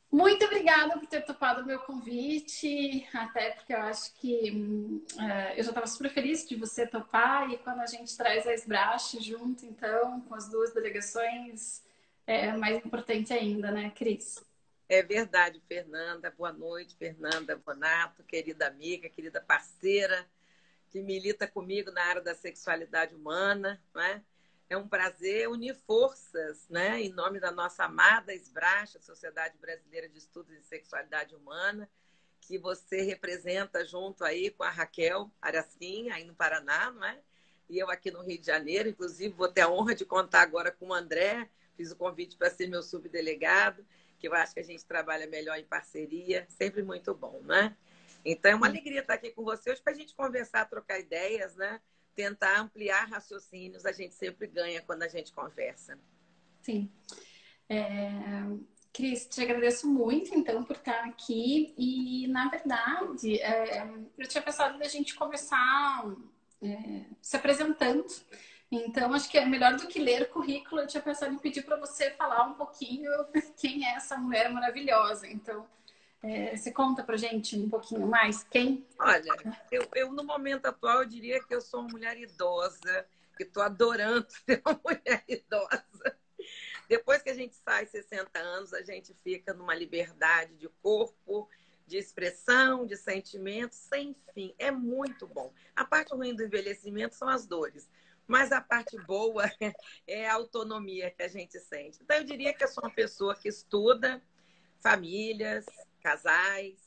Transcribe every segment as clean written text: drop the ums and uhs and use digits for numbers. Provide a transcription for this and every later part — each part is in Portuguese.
Muito obrigada por ter topado o meu convite, até porque eu acho que eu já estava super feliz de você topar, e quando a gente traz a Esbrache junto, então, com as duas delegações, é mais importante ainda, né, Cris? É verdade, Fernanda. Boa noite, Fernanda Bonato, querida amiga, querida parceira, que milita comigo na área da sexualidade humana, não é? É um prazer unir forças, né, em nome da nossa amada SBRASH, a Sociedade Brasileira de Estudos em Sexualidade Humana, que você representa junto aí com a Raquel Aracim, aí no Paraná, não é? E eu aqui no Rio de Janeiro, inclusive vou ter a honra de contar agora com o André, fiz o convite para ser meu subdelegado, que eu acho que a gente trabalha melhor em parceria, sempre muito bom, né? Então é uma alegria estar aqui com você hoje para a gente conversar, trocar ideias, né? Tentar ampliar raciocínios, a gente sempre ganha quando a gente conversa. Sim. É... Cris, te agradeço muito, então, por estar aqui. E, na verdade, eu tinha pensado da gente começar se apresentando. Então, acho que é melhor do que ler currículo. Eu tinha pensado em pedir para você falar um pouquinho quem é essa mulher maravilhosa. Então, você conta para gente um pouquinho mais quem? Olha, eu no momento atual, eu diria que eu sou uma mulher idosa, que estou adorando ser uma mulher idosa. Depois que a gente sai 60 anos, a gente fica numa liberdade de corpo, de expressão, de sentimentos, sem fim. É muito bom. A parte ruim do envelhecimento são as dores, mas a parte boa é a autonomia que a gente sente. Então, eu diria que eu sou uma pessoa que estuda famílias, casais,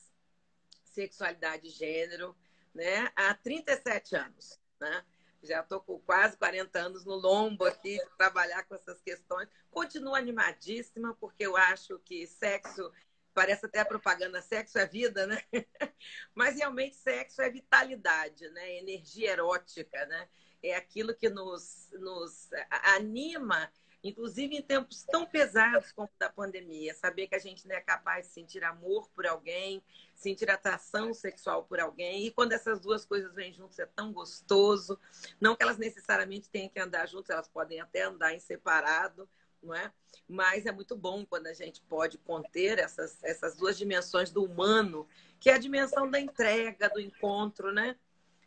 sexualidade e gênero, né, há 37 anos, né? Já estou com quase 40 anos no lombo aqui, de trabalhar com essas questões. Continuo animadíssima, porque eu acho que sexo, parece até a propaganda, sexo é vida, né? Mas realmente sexo é vitalidade, né? Energia erótica, né? É aquilo que nos anima, inclusive em tempos tão pesados como o da pandemia. Saber que a gente não é capaz de sentir amor por alguém, sentir atração sexual por alguém. E quando essas duas coisas vêm juntas, é tão gostoso. Não que elas necessariamente tenham que andar juntas, elas podem até andar em separado, não é? Mas é muito bom quando a gente pode conter essas duas dimensões do humano, que é a dimensão da entrega, do encontro, né?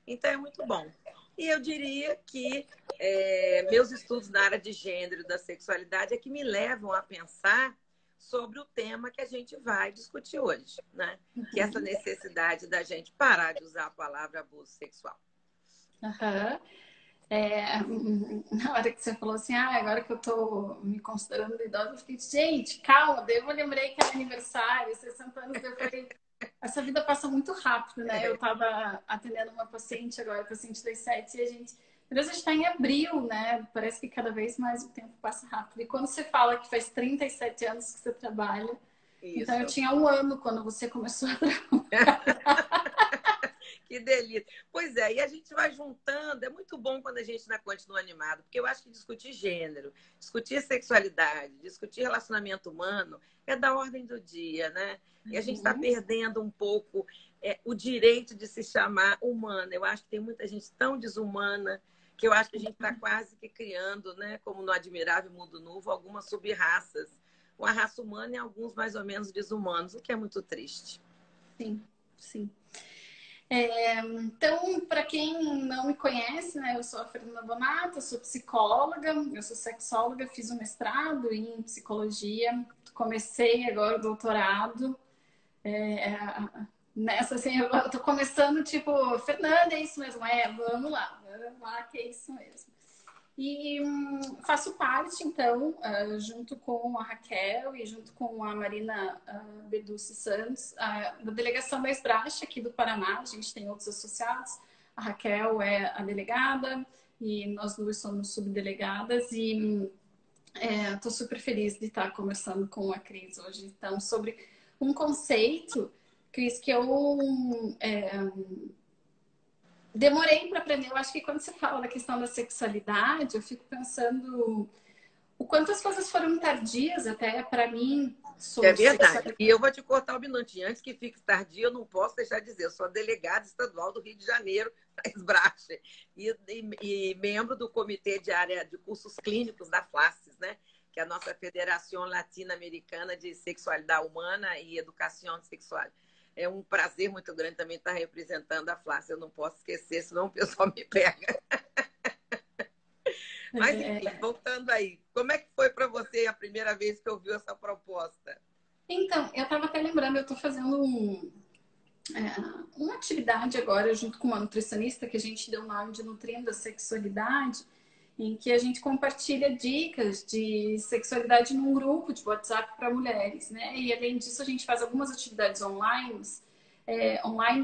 Então é muito bom. E eu diria que meus estudos na área de gênero e da sexualidade é que me levam a pensar sobre o tema que a gente vai discutir hoje, né? Que é essa necessidade da gente parar de usar a palavra abuso sexual. Uhum. Na hora que você falou assim, agora que eu tô me considerando idosa, eu fiquei, gente, calma, daí eu lembrei que era aniversário, 60 anos, eu falei, essa vida passa muito rápido, né? Eu tava atendendo uma paciente agora, paciente das 7, e a gente, meu Deus, a gente tá em abril, né? Parece que cada vez mais o tempo passa rápido. E quando você fala que faz 37 anos que você trabalha, então eu Isso. tinha 1 ano quando você começou a trabalhar. Que delícia. Pois é, e a gente vai juntando. É muito bom quando a gente ainda continua animado, porque eu acho que discutir gênero, discutir sexualidade, discutir relacionamento humano é da ordem do dia, né? E a gente está perdendo um pouco o direito de se chamar humana. Eu acho que tem muita gente tão desumana que eu acho que a gente está quase que criando, né, como no Admirável Mundo Novo, algumas sub-raças. Uma raça humana e alguns mais ou menos desumanos, o que é muito triste. Sim, sim. Então, para quem não me conhece, né, eu sou a Fernanda Bonato, eu sou psicóloga, eu sou sexóloga, fiz um mestrado em psicologia, comecei agora o doutorado. É, nessa, assim, eu tô começando, tipo, Fernanda, é isso mesmo? Vamos lá, que é isso mesmo. E faço parte, então, junto com a Raquel e junto com a Marina Beducci Santos, da delegação da Esbrache aqui do Paraná. A gente tem outros associados. A Raquel é a delegada e nós duas somos subdelegadas. E estou super feliz de estar conversando com a Cris hoje, então, sobre um conceito, Cris, que eu demorei para aprender. Eu acho que quando você fala da questão da sexualidade, eu fico pensando o quanto as coisas foram tardias até para mim É sobre verdade. sexualidade. E eu vou te cortar um minutinho. Antes que fique tardio, eu não posso deixar de dizer. Eu sou a delegada estadual do Rio de Janeiro, da SBRASH, e membro do comitê de área de cursos clínicos da FLACES, né? que é a nossa Federação Latino-Americana de Sexualidade Humana e Educação Sexual. É um prazer muito grande também estar representando a Flávia. Eu não posso esquecer, senão o pessoal me pega. Mas, enfim, voltando aí. Como é que foi para você a primeira vez que ouviu essa proposta? Então, eu estava até lembrando, eu estou fazendo uma atividade agora junto com uma nutricionista que a gente deu o nome de Nutrindo a Sexualidade, em que a gente compartilha dicas de sexualidade num grupo de WhatsApp para mulheres, né? E além disso, a gente faz algumas atividades online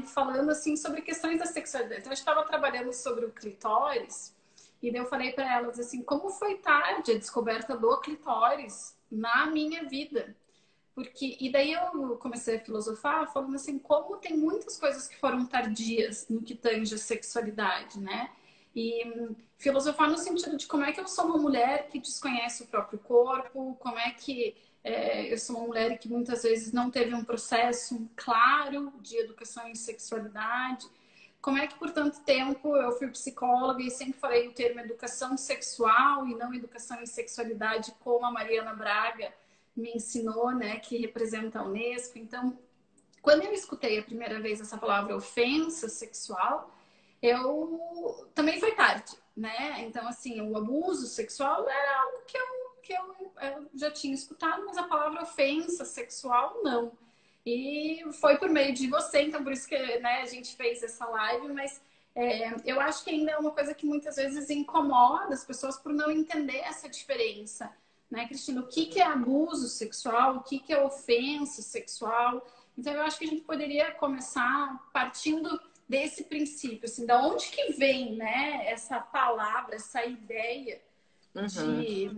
falando assim sobre questões da sexualidade. Então, a gente estava trabalhando sobre o clitóris e daí eu falei para elas assim, como foi tarde a descoberta do clitóris na minha vida. E daí eu comecei a filosofar falando assim, como tem muitas coisas que foram tardias no que tange a sexualidade, né? E filosofar no sentido de como é que eu sou uma mulher que desconhece o próprio corpo, como é que eu sou uma mulher que muitas vezes não teve um processo claro de educação em sexualidade, como é que por tanto tempo eu fui psicóloga e sempre falei o termo educação sexual e não educação em sexualidade, como a Mariana Braga me ensinou, né, que representa a Unesco. Então, quando eu escutei a primeira vez essa palavra ofensa sexual, eu também foi tarde, né? Então, assim, o abuso sexual era algo que eu já tinha escutado, mas a palavra ofensa sexual, não. E foi por meio de você, então por isso que, né, a gente fez essa live, mas eu acho que ainda é uma coisa que muitas vezes incomoda as pessoas por não entender essa diferença, né, Cristina? O que é abuso sexual? O que é ofensa sexual? Então eu acho que a gente poderia começar partindo desse princípio, assim, da onde que vem, né, essa palavra, essa ideia de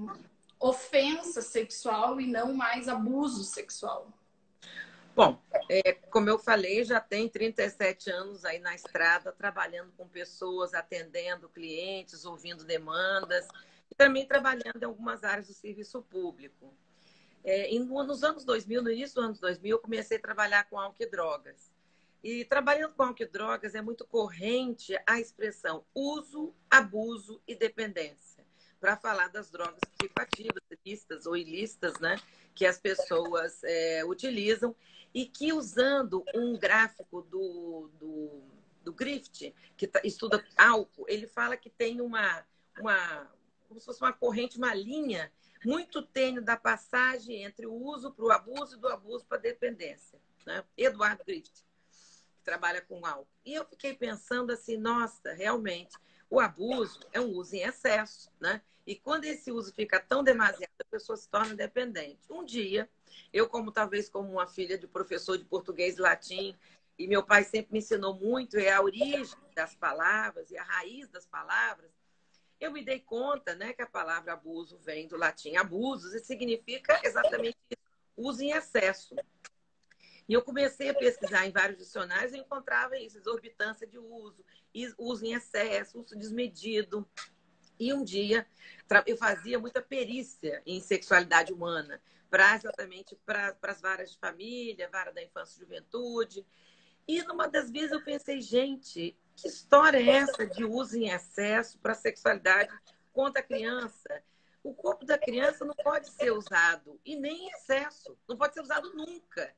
ofensa sexual e não mais abuso sexual. Bom, como eu falei, já tem 37 anos aí na estrada, trabalhando com pessoas, atendendo clientes, ouvindo demandas, e também trabalhando em algumas áreas do serviço público. Nos anos 2000, no início dos anos 2000, eu comecei a trabalhar com álcool e drogas. E trabalhando com álcool e drogas é muito corrente a expressão uso, abuso e dependência, para falar das drogas psicoativas, lícitas ou ilícitas, né, que as pessoas utilizam, e que, usando um gráfico do Griffith, que estuda álcool, ele fala que tem como se fosse uma corrente, uma linha muito tênue da passagem entre o uso para o abuso e do abuso para a dependência, né? Eduardo Griffith, que trabalha com álcool. E eu fiquei pensando assim, nossa, realmente, o abuso é um uso em excesso, né? E quando esse uso fica tão demasiado, a pessoa se torna dependente. Um dia, eu, talvez como uma filha de professor de português e latim, e meu pai sempre me ensinou muito, a origem das palavras e a raiz das palavras, eu me dei conta, né, que a palavra abuso vem do latim abusos e significa exatamente isso, uso em excesso. E eu comecei a pesquisar em vários dicionários e encontrava isso, exorbitância de uso, uso em excesso, uso desmedido. E um dia eu fazia muita perícia em sexualidade humana, exatamente para as varas de família, vara da infância e juventude. E numa das vezes eu pensei, gente, que história é essa de uso em excesso para a sexualidade contra a criança? O corpo da criança não pode ser usado, e nem em excesso, não pode ser usado nunca.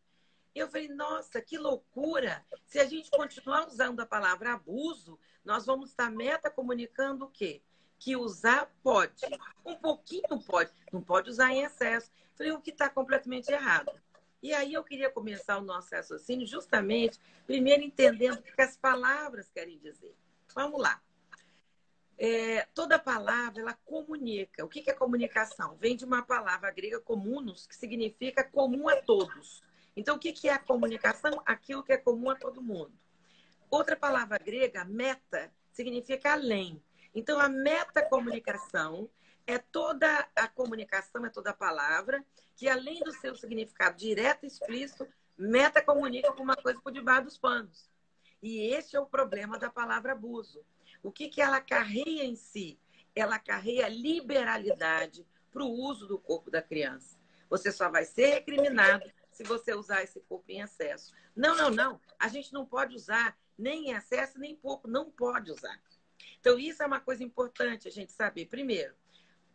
Eu falei, nossa, que loucura! Se a gente continuar usando a palavra abuso, nós vamos estar metacomunicando o quê? Que usar pode. Um pouquinho pode. Não pode usar em excesso. Eu falei, o que está completamente errado. E aí eu queria começar o nosso raciocínio justamente, primeiro entendendo o que as palavras querem dizer. Vamos lá. Toda palavra, ela comunica. O que é comunicação? Vem de uma palavra grega comunos, que significa comum a todos. Então, o que é a comunicação? Aquilo que é comum a todo mundo. Outra palavra grega, meta, significa além. Então, a metacomunicação é toda a comunicação, é toda a palavra, que além do seu significado direto e explícito, metacomunica alguma coisa por debaixo dos panos. E esse é o problema da palavra abuso. O que ela carrega em si? Ela carrega liberalidade para o uso do corpo da criança. Você só vai ser recriminado se você usar esse corpo em excesso. Não. A gente não pode usar nem em excesso, nem pouco. Não pode usar. Então, isso é uma coisa importante a gente saber. Primeiro,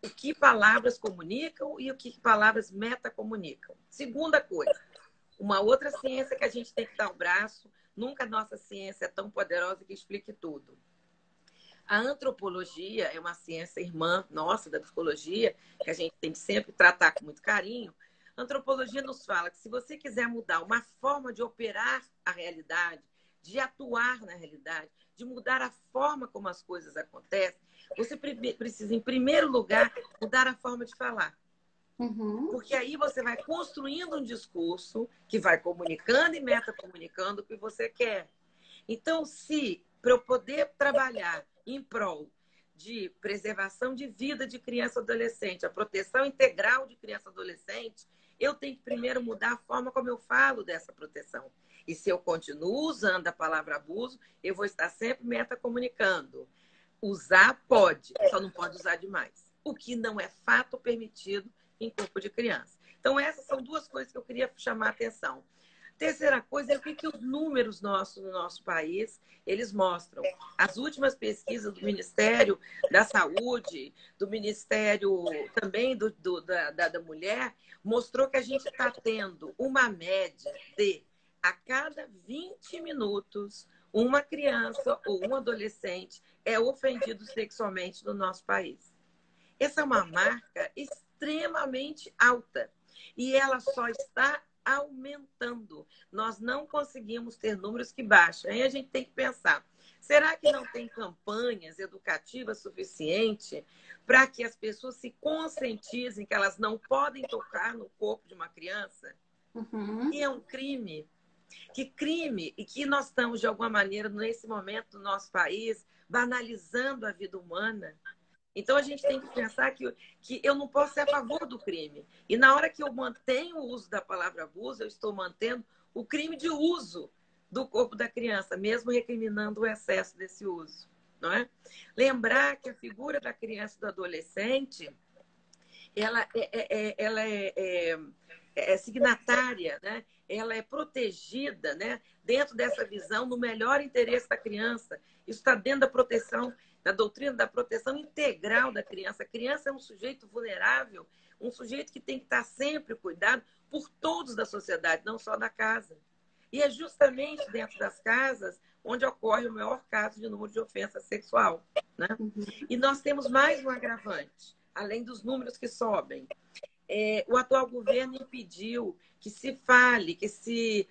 o que palavras comunicam e o que palavras metacomunicam. Segunda coisa, uma outra ciência que a gente tem que dar o braço, nunca a nossa ciência é tão poderosa que explique tudo. A antropologia é uma ciência irmã nossa da psicologia, que a gente tem que sempre tratar com muito carinho. A antropologia nos fala que se você quiser mudar uma forma de operar a realidade, de atuar na realidade, de mudar a forma como as coisas acontecem, você precisa, em primeiro lugar, mudar a forma de falar. Porque aí você vai construindo um discurso que vai comunicando e metacomunicando o que você quer. Então, se para eu poder trabalhar em prol de preservação de vida de criança e adolescente, a proteção integral de criança e adolescente, eu tenho que primeiro mudar a forma como eu falo dessa proteção. E se eu continuo usando a palavra abuso, eu vou estar sempre metacomunicando. Usar pode, só não pode usar demais. O que não é fato permitido em corpo de criança. Então, essas são duas coisas que eu queria chamar a atenção. Terceira coisa é o que os números nossos no nosso país, eles mostram. As últimas pesquisas do Ministério da Saúde, do Ministério também da Mulher, mostrou que a gente está tendo uma média de, a cada 20 minutos, uma criança ou um adolescente é ofendido sexualmente no nosso país. Essa é uma marca extremamente alta e ela só está aumentando. Nós não conseguimos ter números que baixam. Aí a gente tem que pensar, será que não tem campanhas educativas suficientes para que as pessoas se conscientizem que elas não podem tocar no corpo de uma criança? E é um crime. Que crime e que nós estamos, de alguma maneira, nesse momento do nosso país, banalizando a vida humana. Então, a gente tem que pensar que eu não posso ser a favor do crime. E na hora que eu mantenho o uso da palavra abuso, eu estou mantendo o crime de uso do corpo da criança, mesmo recriminando o excesso desse uso. Não é? Lembrar que a figura da criança e do adolescente, ela é signatária, né? Ela é protegida, né? Dentro dessa visão, no melhor interesse da criança. Isso está dentro da proteção, da doutrina da proteção integral da criança. A criança é um sujeito vulnerável, um sujeito que tem que estar sempre cuidado por todos da sociedade, não só da casa. E é justamente dentro das casas onde ocorre o maior caso de número de ofensa sexual, né? E nós temos mais um agravante, além dos números que sobem. O atual governo impediu que se fale, que se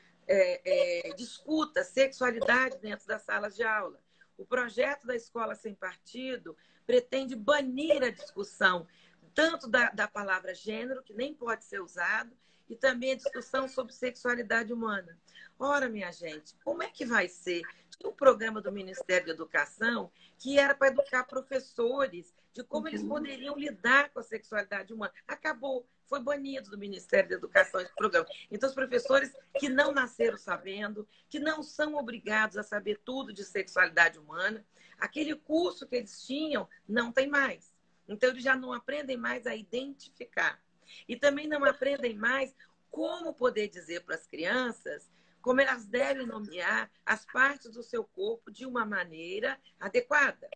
discuta sexualidade dentro das salas de aula. O projeto da Escola Sem Partido pretende banir a discussão tanto da palavra gênero, que nem pode ser usado, e também a discussão sobre sexualidade humana. Ora, minha gente, como é que vai ser? Tinha um programa do Ministério da Educação que era para educar professores de como eles poderiam lidar com a sexualidade humana. Acabou, foi banido do Ministério da Educação esse programa. Então, os professores que não nasceram sabendo, que não são obrigados a saber tudo de sexualidade humana, aquele curso que eles tinham não tem mais. Então, eles já não aprendem mais a identificar. E também não aprendem mais como poder dizer para as crianças como elas devem nomear as partes do seu corpo de uma maneira adequada.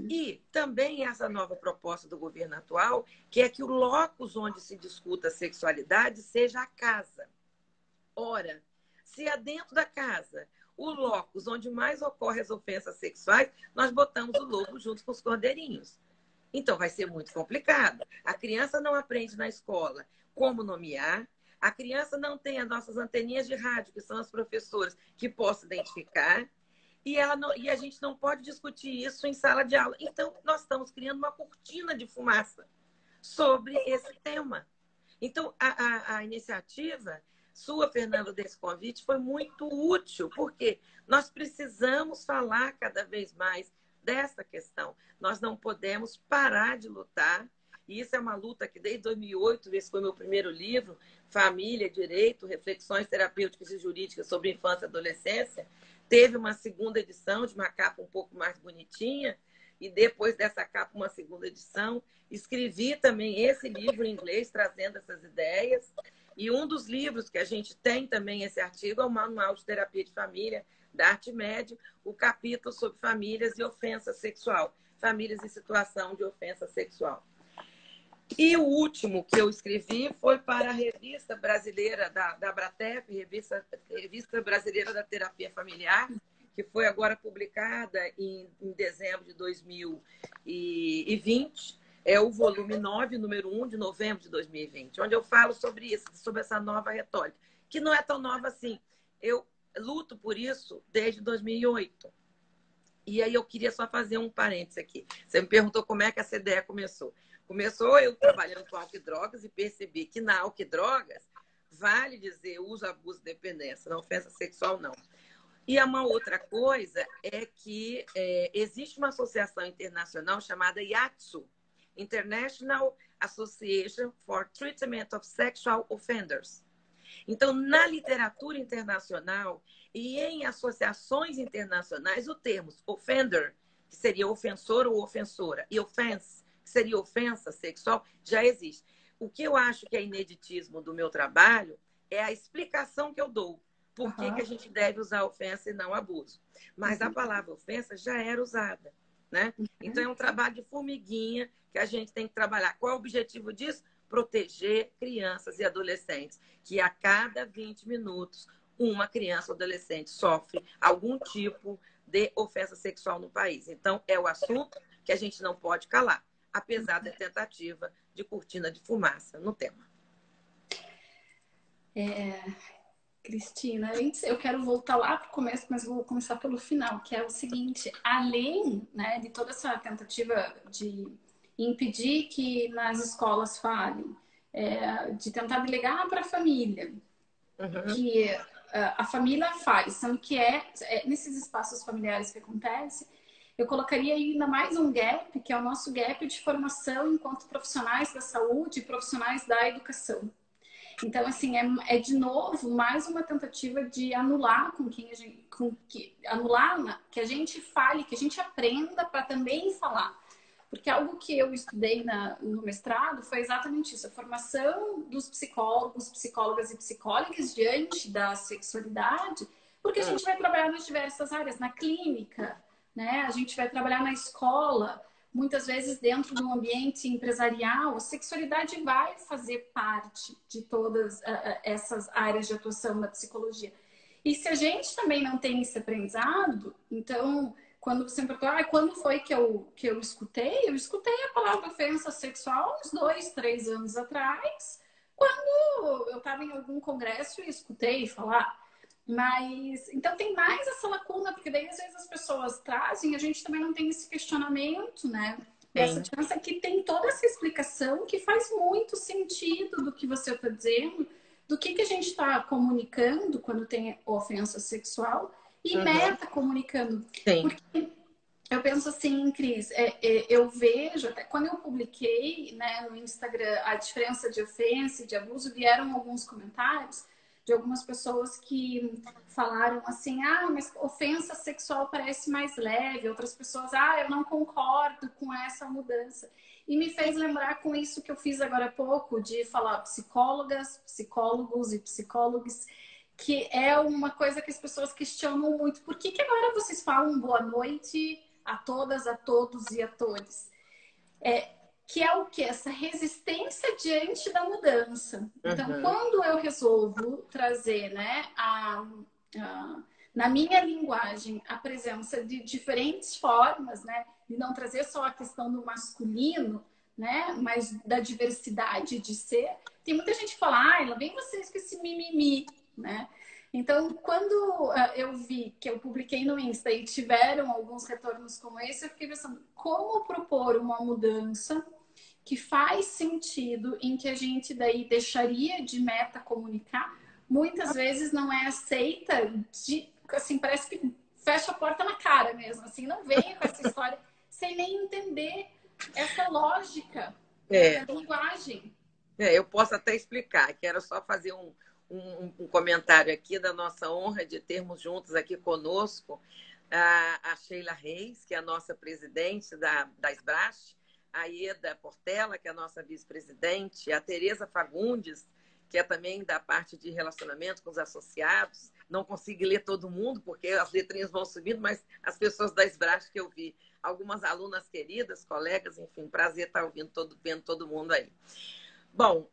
E também essa nova proposta do governo atual, que é que o locus onde se discuta a sexualidade seja a casa. Ora, se é dentro da casa o locus onde mais ocorrem as ofensas sexuais, nós botamos o lobo junto com os cordeirinhos. Então, vai ser muito complicado. A criança não aprende na escola como nomear, a criança não tem as nossas anteninhas de rádio, que são as professoras, que possam identificar, e a gente não pode discutir isso em sala de aula. Então, nós estamos criando uma cortina de fumaça sobre esse tema. Então, a iniciativa sua, Fernanda, desse convite foi muito útil, porque nós precisamos falar cada vez mais dessa questão. Nós não podemos parar de lutar, e isso é uma luta que desde 2008, esse foi meu primeiro livro, Família, Direito, Reflexões Terapêuticas e Jurídicas sobre Infância e Adolescência, teve uma segunda edição de uma capa um pouco mais bonitinha, e depois dessa capa uma segunda edição, escrevi também esse livro em inglês, trazendo essas ideias, e um dos livros que a gente tem também esse artigo é o Manual de Terapia de Família, da Arte Média, o capítulo sobre famílias e ofensa sexual, famílias em situação de ofensa sexual. E o último que eu escrevi foi para a revista brasileira da Abratep, revista Brasileira da Terapia Familiar, que foi agora publicada em dezembro de 2020. É o volume 9, número 1, de novembro de 2020, onde eu falo sobre isso, sobre essa nova retórica, que não é tão nova assim. Eu luto por isso desde 2008. E aí eu queria só fazer um parênteses aqui. Você me perguntou como é que essa ideia começou. Começou eu trabalhando com álcool e drogas e percebi que na álcool e drogas vale dizer uso, abuso, dependência, não ofensa sexual, não. E uma outra coisa é que existe uma associação internacional chamada IATSO, International Association for Treatment of Sexual Offenders. Então, na literatura internacional e em associações internacionais, o termo offender, que seria ofensor ou ofensora, e offense, que seria ofensa sexual, já existe. O que eu acho que é ineditismo do meu trabalho é a explicação que eu dou. Por que a gente deve usar ofensa e não abuso? Mas a palavra ofensa já era usada, né? Então, é um trabalho de formiguinha que a gente tem que trabalhar. Qual é o objetivo disso? Proteger crianças e adolescentes, que a cada 20 minutos uma criança ou adolescente sofre algum tipo de ofensa sexual no país. Então, é o assunto que a gente não pode calar, apesar da tentativa de cortina de fumaça no tema. Cristina, antes eu quero voltar lá para o começo, mas vou começar pelo final, que é o seguinte: além, né, de toda essa tentativa de impedir que nas escolas falem, de tentar delegar para a família, que a família fale, sendo que nesses espaços familiares que acontece, eu colocaria ainda mais um gap, que é o nosso gap de formação enquanto profissionais da saúde e profissionais da educação. Então, assim, de novo mais uma tentativa de anular que a gente fale, que a gente aprenda para também falar. Porque algo que eu estudei no mestrado foi exatamente isso, a formação dos psicólogos, psicólogas e psicólogas diante da sexualidade, porque a gente vai trabalhar nas diversas áreas, na clínica, né? A gente vai trabalhar na escola, muitas vezes dentro de um ambiente empresarial, a sexualidade vai fazer parte de todas essas áreas de atuação da psicologia. E se a gente também não tem esse aprendizado, então, quando você me perguntou, quando foi que eu escutei? Eu escutei a palavra ofensa sexual uns 2, 3 anos atrás, quando eu estava em algum congresso e escutei falar. Mas, então tem mais essa lacuna, porque daí às vezes as pessoas trazem, a gente também não tem esse questionamento, né? Dessa diferença que tem toda essa explicação que faz muito sentido do que você está dizendo, do que a gente está comunicando quando tem ofensa sexual e meta comunicando. Sim. Porque eu penso assim, Cris, eu vejo, até quando eu publiquei, né, no Instagram a diferença de ofensa e de abuso, vieram alguns comentários de algumas pessoas que falaram assim, mas ofensa sexual parece mais leve. Outras pessoas, eu não concordo com essa mudança. E me fez lembrar com isso que eu fiz agora há pouco, de falar psicólogas, psicólogos e psicólogos, que é uma coisa que as pessoas questionam muito. Por que agora vocês falam boa noite a todas, a todos e a todos? Que é o que? Essa resistência diante da mudança. Então, quando eu resolvo trazer, né, na minha linguagem, a presença de diferentes formas, né, de não trazer só a questão do masculino, né, mas da diversidade de ser, tem muita gente que fala, lá vem vocês com esse mimimi, né? Então, quando eu vi que eu publiquei no Insta e tiveram alguns retornos como esse, eu fiquei pensando, como propor uma mudança que faz sentido, em que a gente daí deixaria de meta comunicar, muitas vezes não é aceita, assim, parece que fecha a porta na cara mesmo, assim, não venha com essa história sem nem entender essa lógica da linguagem. Eu posso até explicar, quero só fazer um comentário aqui da nossa honra de termos juntos aqui conosco a Sheila Reis, que é a nossa presidente da SBRASH, a Ieda Portela, que é a nossa vice-presidente, a Tereza Fagundes, que é também da parte de relacionamento com os associados. Não consegui ler todo mundo, porque as letrinhas vão subindo, mas as pessoas da Sbrasch que eu vi, algumas alunas queridas, colegas, enfim, prazer estar vendo todo mundo aí. Bom,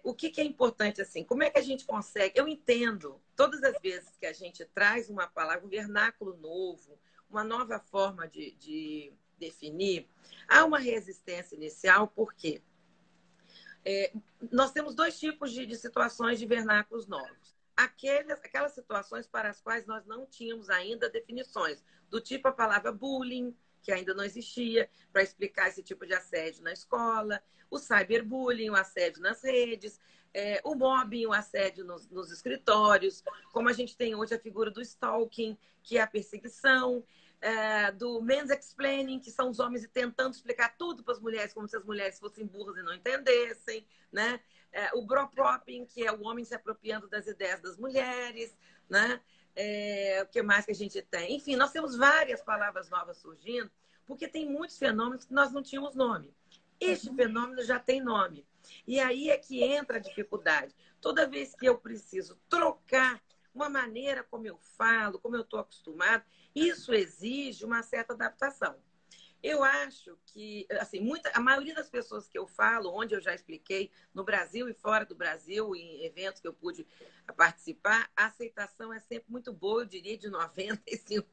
o que é importante, assim, como é que a gente consegue? Eu entendo, todas as vezes que a gente traz uma palavra, um vernáculo novo, uma nova forma de definir, há uma resistência inicial, por quê? Nós temos dois tipos de situações de vernáculos novos. Aquelas situações para as quais nós não tínhamos ainda definições, do tipo a palavra bullying, que ainda não existia, para explicar esse tipo de assédio na escola, o cyberbullying, o assédio nas redes, o mobbing, o assédio nos escritórios, como a gente tem hoje a figura do stalking, que é a perseguição, do mansplaining, que são os homens tentando explicar tudo para as mulheres, como se as mulheres fossem burras e não entendessem, né? O bro-propping, que é o homem se apropriando das ideias das mulheres, né? O que mais que a gente tem? Enfim, nós temos várias palavras novas surgindo, porque tem muitos fenômenos que nós não tínhamos nome. Este fenômeno já tem nome. E aí é que entra a dificuldade. Toda vez que eu preciso trocar uma maneira como eu falo, como eu estou acostumado, isso exige uma certa adaptação. Eu acho que, assim, a maioria das pessoas que eu falo, onde eu já expliquei, no Brasil e fora do Brasil, em eventos que eu pude participar, a aceitação é sempre muito boa, eu diria de 95%.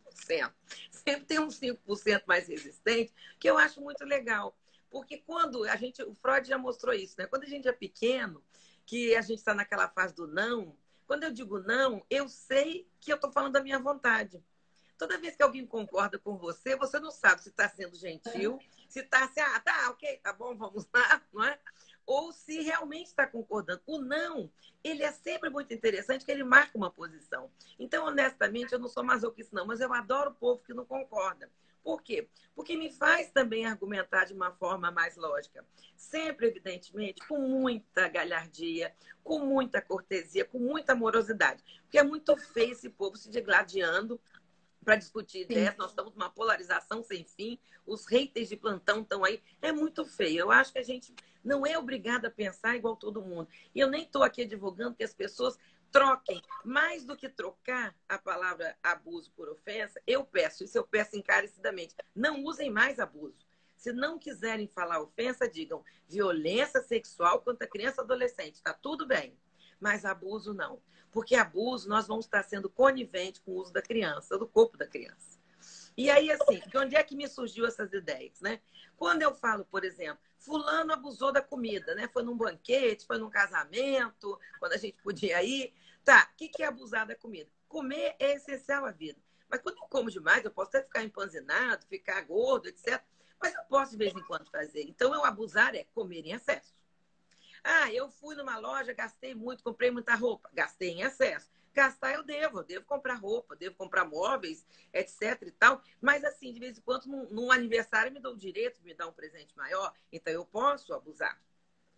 Sempre tem uns 5% mais resistente, que eu acho muito legal. Porque quando o Freud já mostrou isso, né? Quando a gente é pequeno, que a gente está naquela fase do não, quando eu digo não, eu sei que eu estou falando da minha vontade. Toda vez que alguém concorda com você, você não sabe se está sendo gentil, se está assim, tá, ok, tá bom, vamos lá, não é? Ou se realmente está concordando. O não, ele é sempre muito interessante, que ele marca uma posição. Então, honestamente, eu não sou masoquista, não, mas eu adoro o povo que não concorda. Por quê? Porque me faz também argumentar de uma forma mais lógica. Sempre, evidentemente, com muita galhardia, com muita cortesia, com muita amorosidade. Porque é muito feio esse povo se degladiando para discutir ideias. Sim. Nós estamos numa polarização sem fim. Os haters de plantão estão aí. É muito feio. Eu acho que a gente não é obrigada a pensar igual todo mundo. E eu nem estou aqui advogando que as pessoas troquem. Mais do que trocar a palavra abuso por ofensa, eu peço, isso eu peço encarecidamente, não usem mais abuso. Se não quiserem falar ofensa, digam violência sexual contra criança e adolescente. Está tudo bem. Mas abuso não. Porque abuso, nós vamos estar sendo conivente com o uso da criança, do corpo da criança. E aí, assim, de onde é que me surgiu essas ideias, né? Quando eu falo, por exemplo, fulano abusou da comida, né? Foi num banquete, foi num casamento, quando a gente podia ir. Tá, o que é abusar da comida? Comer é essencial à vida. Mas quando eu como demais, eu posso até ficar empanzinado, ficar gordo, etc. Mas eu posso, de vez em quando, fazer. Então, eu abusar é comer em excesso. Eu fui numa loja, gastei muito, comprei muita roupa. Gastei em excesso. Gastar eu devo comprar roupa, devo comprar móveis, etc e tal. Mas assim, de vez em quando, num aniversário, me dou o direito de me dar um presente maior. Então, eu posso abusar.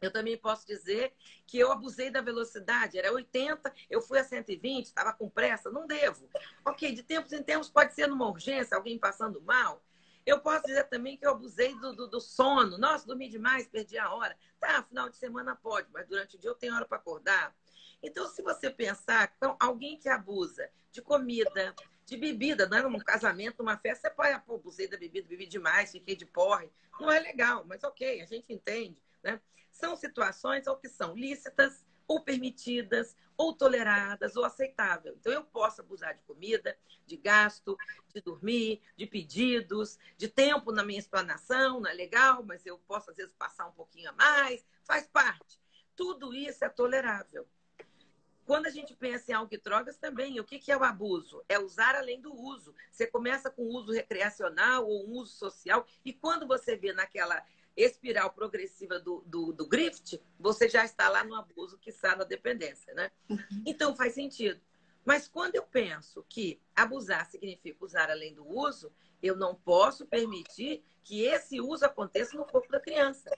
Eu também posso dizer que eu abusei da velocidade. Era 80, eu fui a 120, estava com pressa. Não devo. Ok, de tempos em tempos pode ser numa urgência, alguém passando mal. Eu posso dizer também que eu abusei do sono. Nossa, dormi demais, perdi a hora. Tá, final de semana pode, mas durante o dia eu tenho hora para acordar. Então, se você pensar, então, alguém que abusa de comida, de bebida, não é num casamento, numa festa, você pode, abusei da bebida, bebi demais, fiquei de porre. Não é legal, mas ok, a gente entende, né? São situações ou que são lícitas, ou permitidas, ou toleradas, ou aceitáveis. Então, eu posso abusar de comida, de gasto, de dormir, de pedidos, de tempo na minha explanação, não é legal, mas eu posso, às vezes, passar um pouquinho a mais, faz parte. Tudo isso é tolerável. Quando a gente pensa em álcool e drogas também, o que é o abuso? É usar além do uso. Você começa com uso recreacional ou um uso social, e quando você vê naquela espiral progressiva do grift, você já está lá no abuso, que está na dependência, né? Então faz sentido. Mas quando eu penso que abusar significa usar além do uso, eu não posso permitir que esse uso aconteça no corpo da criança.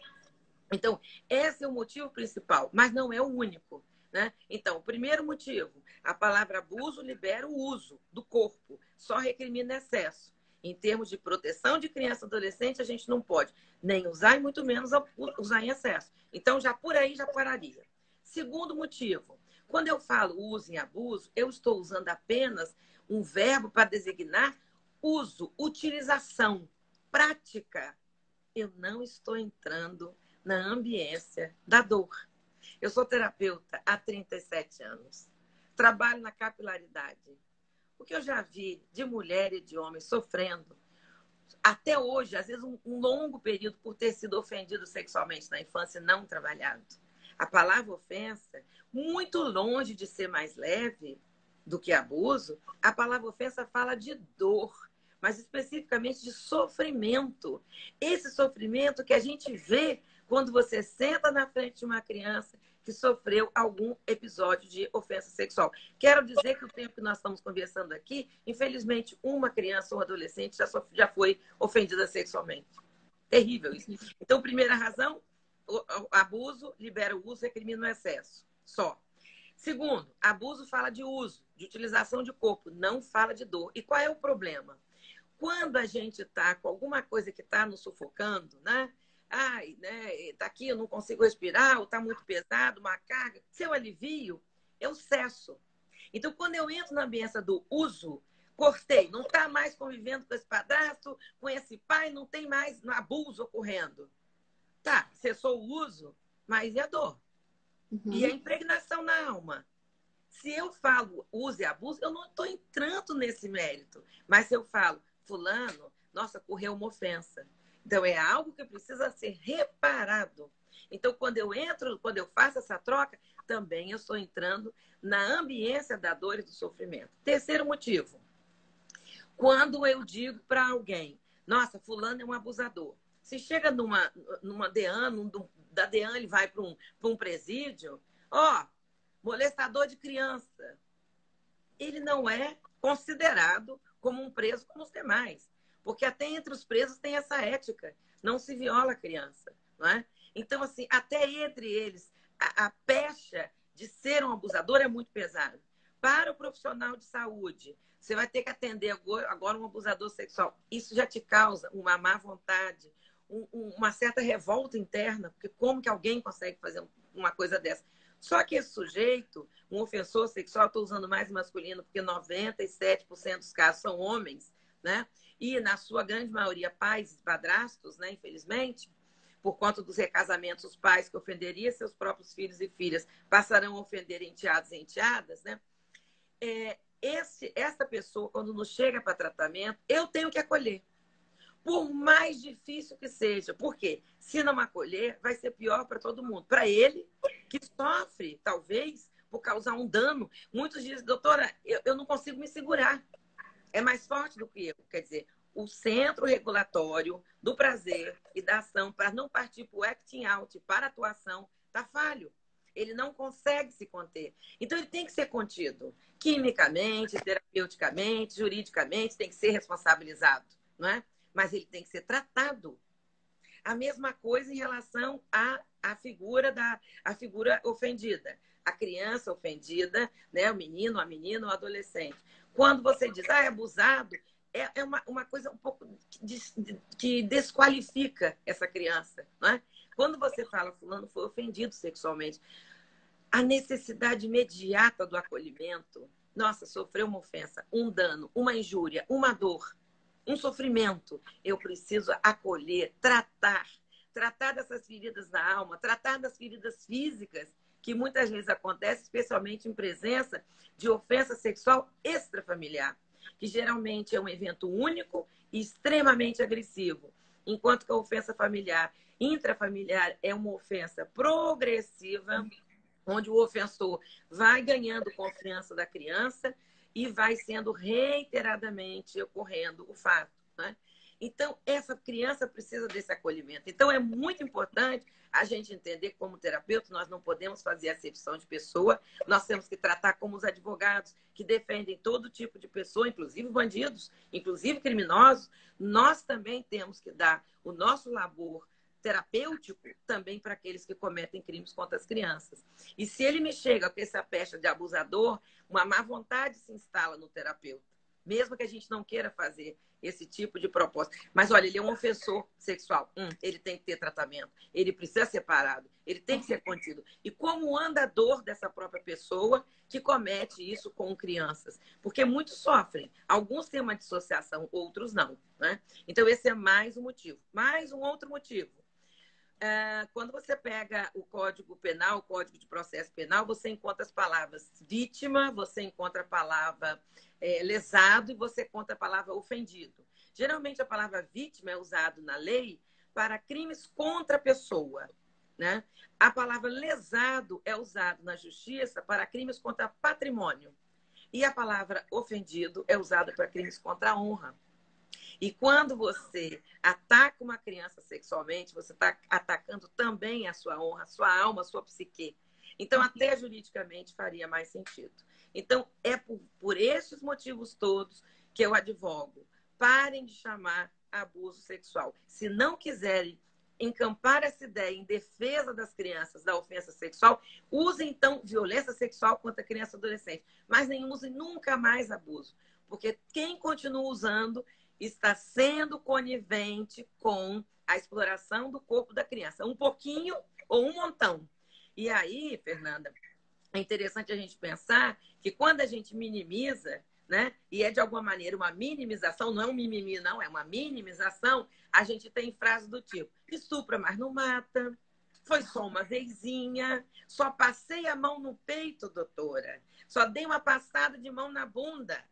Então, esse é o motivo principal, mas não é o único, né? Então, o primeiro motivo, a palavra abuso libera o uso do corpo, só recrimina excesso. Em termos de proteção de criança e adolescente, a gente não pode nem usar e muito menos usar em excesso. Então, já por aí já pararia. Segundo motivo, quando eu falo uso e abuso, eu estou usando apenas um verbo para designar uso, utilização, prática. Eu não estou entrando na ambiência da dor. Eu sou terapeuta há 37 anos. Trabalho na capilaridade. O que eu já vi de mulher e de homem sofrendo, até hoje, às vezes um longo período por ter sido ofendido sexualmente na infância e não trabalhado. A palavra ofensa, muito longe de ser mais leve do que abuso, a palavra ofensa fala de dor, mas especificamente de sofrimento. Esse sofrimento que a gente vê quando você senta na frente de uma criança que sofreu algum episódio de ofensa sexual. Quero dizer que o tempo que nós estamos conversando aqui, infelizmente, uma criança ou um adolescente já foi ofendida sexualmente. Terrível isso. Então, primeira razão, o abuso libera o uso, recrimina o excesso. Só. Segundo, abuso fala de uso, de utilização de corpo, não fala de dor. E qual é o problema? Quando a gente está com alguma coisa que está nos sufocando, né? Ai, né? Tá aqui, eu não consigo respirar, ou tá muito pesado, uma carga. Seu alivio é o cesso. Então, quando eu entro na ambiência do uso, cortei, não está mais convivendo com esse padrasto, com esse pai, não tem mais abuso ocorrendo. Tá, cessou o uso, mas e a dor? E a impregnação na alma? Se eu falo uso e abuso, eu não estou entrando nesse mérito. Mas se eu falo, fulano, nossa, correu uma ofensa. Então, é algo que precisa ser reparado. Então, quando eu faço essa troca, também eu estou entrando na ambiência da dor e do sofrimento. Terceiro motivo. Quando eu digo para alguém, nossa, fulano é um abusador. Se chega numa DEAN, da DEAN ele vai para um presídio, molestador de criança. Ele não é considerado como um preso como os demais. Porque até entre os presos tem essa ética. Não se viola a criança. Não é? Então, assim, até entre eles, a pecha de ser um abusador é muito pesada. Para o profissional de saúde, você vai ter que atender agora um abusador sexual. Isso já te causa uma má vontade, uma certa revolta interna, porque como que alguém consegue fazer uma coisa dessa? Só que esse sujeito, um ofensor sexual, estou usando mais masculino, porque 97% dos casos são homens, né? E, na sua grande maioria, pais e padrastos, né? Infelizmente, por conta dos recasamentos, os pais que ofenderiam seus próprios filhos e filhas passarão a ofender enteados e enteadas, né? Essa pessoa, quando nos chega para tratamento, eu tenho que acolher. Por mais difícil que seja. Por quê? Se não acolher, vai ser pior para todo mundo. Para ele, que sofre, talvez, por causar um dano. Muitos dizem, doutora, eu não consigo me segurar. É mais forte do que eu. Quer dizer, o centro regulatório do prazer e da ação, para não partir para o acting out, para a atuação, está falho. Ele não consegue se conter. Então, ele tem que ser contido. Quimicamente, terapeuticamente, juridicamente, tem que ser responsabilizado. Não é? Mas ele tem que ser tratado. A mesma coisa em relação à figura ofendida. A criança ofendida, né? O menino, a menina, o adolescente. Quando você diz, é abusado, é uma coisa um pouco que desqualifica essa criança. Não é? Quando você fala, fulano foi ofendido sexualmente, a necessidade imediata do acolhimento, nossa, sofreu uma ofensa, um dano, uma injúria, uma dor, um sofrimento. Eu preciso acolher, tratar dessas feridas na alma, tratar das feridas físicas, que muitas vezes acontecem, especialmente em presença de ofensa sexual extrafamiliar, que geralmente é um evento único e extremamente agressivo, enquanto que a ofensa familiar, intrafamiliar, é uma ofensa progressiva, onde o ofensor vai ganhando confiança da criança e vai sendo reiteradamente ocorrendo o fato. Né? Então, essa criança precisa desse acolhimento. Então, é muito importante a gente entender, como terapeuta, nós não podemos fazer acepção de pessoa, nós temos que tratar como os advogados que defendem todo tipo de pessoa, inclusive bandidos, inclusive criminosos. Nós também temos que dar o nosso labor terapêutico também para aqueles que cometem crimes contra as crianças. E se ele me chega com essa pecha de abusador, uma má vontade se instala no terapeuta. mesmo que a gente não queira fazer esse tipo de proposta. Mas olha, ele é um ofensor sexual. Ele tem que ter tratamento, ele precisa ser parado, ele tem que ser contido. E como anda a dor dessa própria pessoa que comete isso com crianças? Porque muitos sofrem. Alguns têm uma dissociação, outros não, né? Então, esse é mais um motivo. Mais um outro motivo. Quando você pega o Código Penal, o Código de Processo Penal, você encontra as palavras vítima, você encontra a palavra lesado e você encontra a palavra ofendido. Geralmente a palavra vítima é usada na lei para crimes contra a pessoa, né? A palavra lesado é usada na justiça para crimes contra patrimônio. E a palavra ofendido é usada para crimes contra a honra. E quando você ataca uma criança sexualmente, você está atacando também a sua honra, a sua alma, a sua psique. Então, até juridicamente faria mais sentido. Então, é por esses motivos todos que eu advogo. Parem de chamar abuso sexual. Se não quiserem encampar essa ideia em defesa das crianças da ofensa sexual, usem, então, violência sexual contra criança e adolescente. Mas nem usem nunca mais abuso. Porque quem continua usando está sendo conivente com a exploração do corpo da criança. Um pouquinho ou um montão. E aí, Fernanda, é interessante a gente pensar que quando a gente minimiza, né, e é de alguma maneira uma minimização, não é um mimimi, não, é uma minimização, a gente tem frases do tipo: estupra, mas não mata, foi só uma vezinha, só passei a mão no peito, doutora, só dei uma passada de mão na bunda.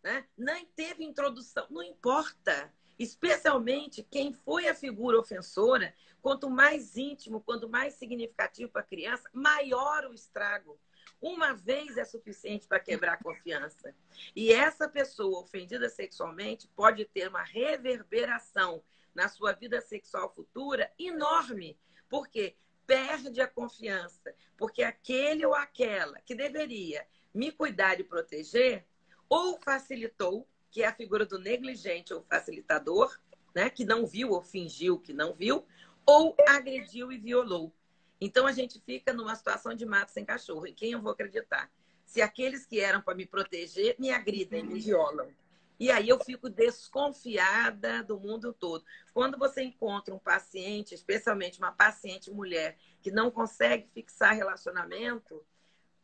Né? Nem teve introdução, não importa. Especialmente quem foi a figura ofensora, quanto mais íntimo, quanto mais significativo para a criança, maior o estrago. Uma vez é suficiente para quebrar a confiança. E essa pessoa ofendida sexualmente pode ter uma reverberação na sua vida sexual futura enorme. Por quê? Perde a confiança. Porque aquele ou aquela que deveria me cuidar e proteger ou facilitou, que é a figura do negligente ou facilitador, né, que não viu ou fingiu que não viu, ou agrediu e violou. Então a gente fica numa situação de mato sem cachorro. Em quem eu vou acreditar? Se aqueles que eram para me proteger me agridem, me violam. E aí eu fico desconfiada do mundo todo. Quando você encontra um paciente, especialmente uma paciente mulher, que não consegue fixar relacionamento,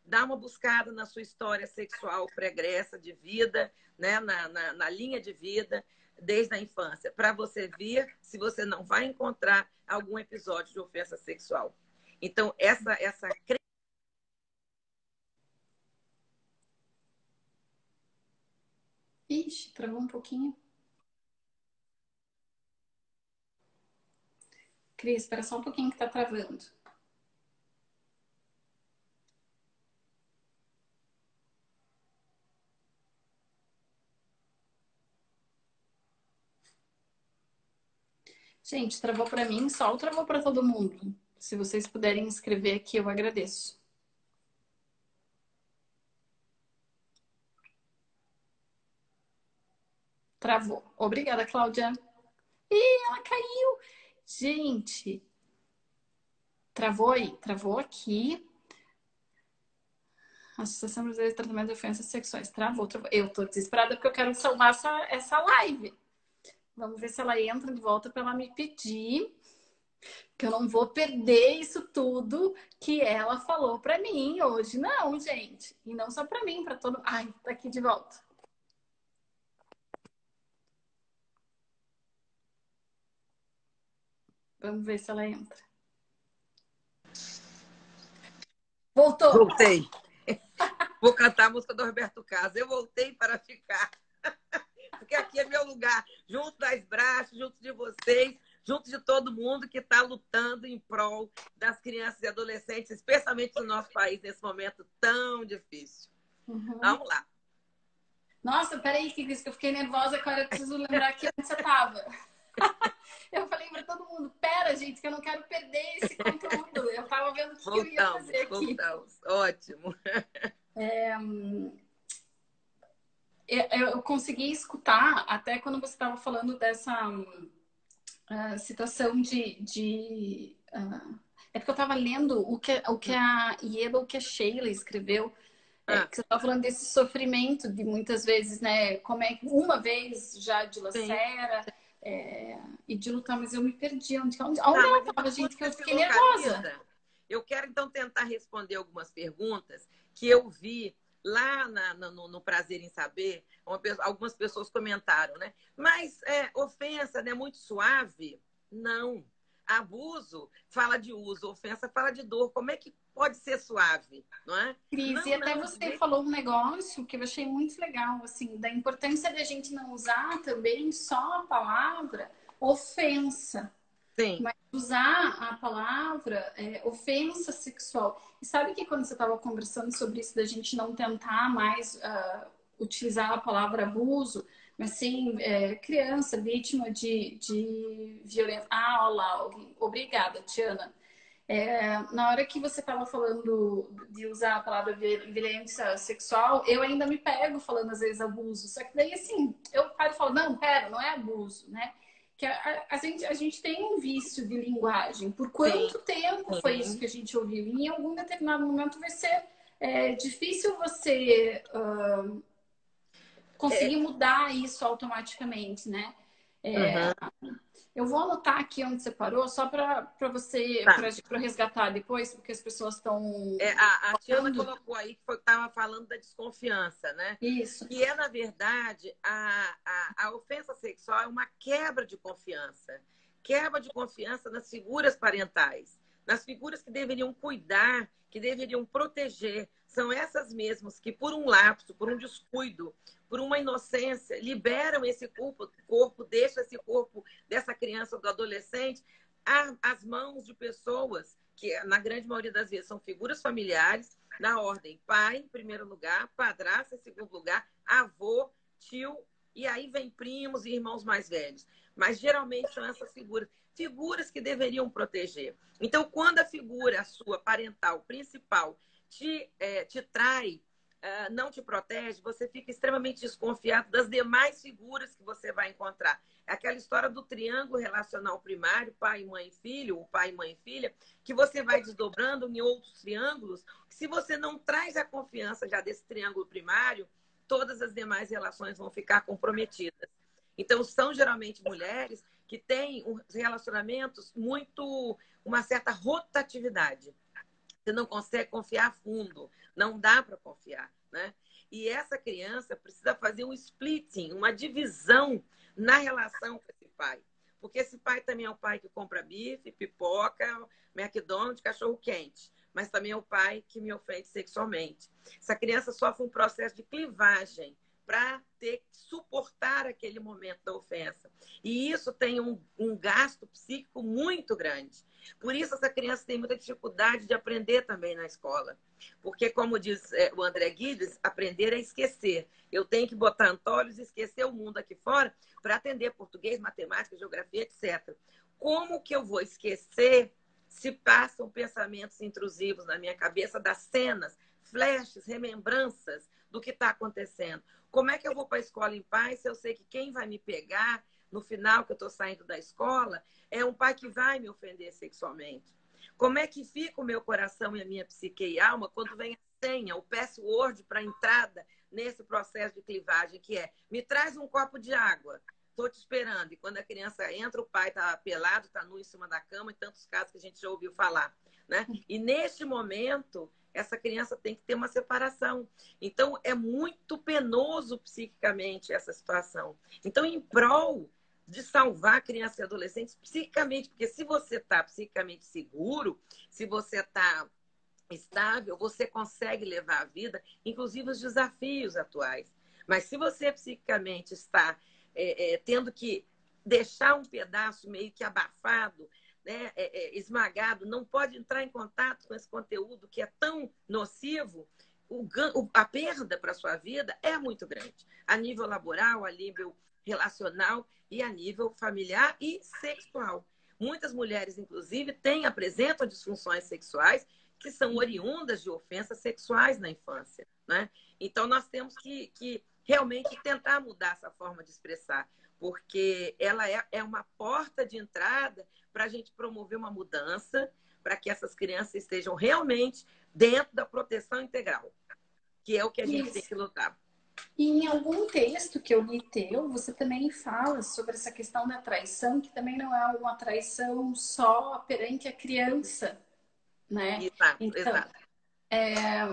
dá uma buscada na sua história sexual pregressa de vida, né? na linha de vida, desde a infância, para você ver se você não vai encontrar algum episódio de ofensa sexual. Então, essa Ixi, travou um pouquinho. Cris, espera só um pouquinho que tá travando. Gente, travou para mim, só ou travou para todo mundo? Se vocês puderem escrever aqui, eu agradeço. Travou. Obrigada, Cláudia. Ih, ela caiu. Gente, travou aí? Travou aqui. Associação Brasileira de Tratamento de Ofensas Sexuais. Travou, travou. Eu tô desesperada porque eu quero salvar essa live. Vamos ver se ela entra de volta para ela me pedir. Que eu não vou perder isso tudo que ela falou para mim hoje. Não, gente. E não só para mim, para todo... Ai, tá aqui de volta. Vamos ver se ela entra. Voltou. Voltei. Vou cantar a música do Roberto Carlos. Eu voltei para ficar. Porque aqui é meu lugar. Junto das braças, junto de vocês, junto de todo mundo que está lutando em prol das crianças e adolescentes, especialmente no nosso país, nesse momento tão difícil. Uhum. Vamos lá. Nossa, peraí, que eu fiquei nervosa, agora eu preciso lembrar que onde você estava. Eu falei para todo mundo, pera, gente, que eu não quero perder esse conteúdo. Eu estava vendo o que eu ia fazer aqui. Voltamos. Ótimo. Eu consegui escutar até quando você estava falando dessa situação é porque eu estava lendo o que a Yellow, o que a Sheila escreveu Ah, que você estava falando desse sofrimento de muitas vezes, né? Como é que uma vez já de sim. lacera e de lutar, mas eu me perdi. Onde Tá, ela mas estava, então quando gente, que eu você se fiquei nervosa. localiza, eu quero então tentar responder algumas perguntas que eu vi lá no Prazer em Saber. Algumas pessoas comentaram, né? Mas ofensa, né? Muito suave? Não. Abuso fala de uso, ofensa fala de dor. Como é que pode ser suave, não é? Cris, e Não, até não, de você jeito. falou um negócio que eu achei muito legal, assim, da importância da gente não usar também só a palavra ofensa, Sim. mas usar a palavra ofensa sexual. E sabe que quando você estava conversando sobre isso, da gente não tentar mais utilizar a palavra abuso, mas sim criança vítima de violência. Ah, olha lá, obrigada, Tiana. Na hora que você estava falando de usar a palavra violência sexual, eu ainda me pego falando às vezes abuso. Só que daí, assim, eu paro e falo, não, pera, não é abuso, né? Que a gente tem um vício de linguagem. Por Sim, quanto tempo foi isso sim. que a gente ouviu? E em algum determinado momento vai ser difícil você conseguir É, mudar isso automaticamente, né? uhum, Eu vou anotar aqui onde você parou, só para você, tá. para resgatar depois, porque as pessoas estão A Tiana falando colocou aí que estava falando da desconfiança, né? isso. Que na verdade, a ofensa sexual é uma quebra de confiança. Quebra de confiança nas figuras parentais, nas figuras que deveriam cuidar, que deveriam proteger. São essas mesmas que, por um lapso, por um descuido, por uma inocência, liberam esse corpo deixam esse corpo dessa criança ou do adolescente às mãos de pessoas que, na grande maioria das vezes, são figuras familiares, na ordem pai, em primeiro lugar, padrasto, em segundo lugar, avô, tio, e aí vem primos e irmãos mais velhos. Mas geralmente são essas figuras que deveriam proteger. Então, quando a figura, a sua parental principal, te trai, não te protege, você fica extremamente desconfiado das demais figuras que você vai encontrar. É aquela história do triângulo relacional primário, pai, mãe, filho, ou pai, mãe, filha, que você vai desdobrando em outros triângulos, que se você não traz a confiança já desse triângulo primário, todas as demais relações vão ficar comprometidas. Então, são geralmente mulheres que têm relacionamentos muito, uma certa rotatividade. Você não consegue confiar fundo, não dá para confiar, né? E essa criança precisa fazer um splitting, uma divisão na relação com esse pai. Porque esse pai também é o pai que compra bife, pipoca, McDonald's, cachorro quente. Mas também é o pai que me ofende sexualmente. Essa criança sofre um processo de clivagem para ter que suportar aquele momento da ofensa. E isso tem um gasto psíquico muito grande. Por isso, essa criança tem muita dificuldade de aprender também na escola. Porque, como diz o André Guides, aprender é esquecer. Eu tenho que botar antólios e esquecer o mundo aqui fora para atender português, matemática, geografia, etc. Como que eu vou esquecer se passam pensamentos intrusivos na minha cabeça das cenas, flashes, remembranças do que está acontecendo? Como é que eu vou para a escola em paz se eu sei que quem vai me pegar no final que eu estou saindo da escola é um pai que vai me ofender sexualmente? Como é que fica o meu coração e a minha psique e alma quando vem a senha, o password para a entrada nesse processo de clivagem, que é: me traz um copo de água, estou te esperando. E quando a criança entra, o pai está pelado, está nu em cima da cama, em tantos casos que a gente já ouviu falar, né? E neste momento, essa criança tem que ter uma separação. Então, é muito penoso psiquicamente essa situação. Então, em prol de salvar crianças e adolescentes psiquicamente, porque se você está psicicamente seguro, se você está estável, você consegue levar a vida, inclusive os desafios atuais. Mas se você psiquicamente está tendo que deixar um pedaço meio que abafado, né, esmagado, não pode entrar em contato com esse conteúdo que é tão nocivo, a perda para a sua vida é muito grande. A nível laboral, a nível relacional e a nível familiar e sexual. Muitas mulheres, inclusive, apresentam disfunções sexuais que são oriundas de ofensas sexuais na infância, né? Então, nós temos que realmente tentar mudar essa forma de expressar, porque ela é uma porta de entrada para a gente promover uma mudança, para que essas crianças estejam realmente dentro da proteção integral. que é o que a gente tem Isso. que lutar. E em algum texto que eu li teu, você também fala sobre essa questão da traição, que também não é uma traição só perante a criança, né? Exato, Então, exato.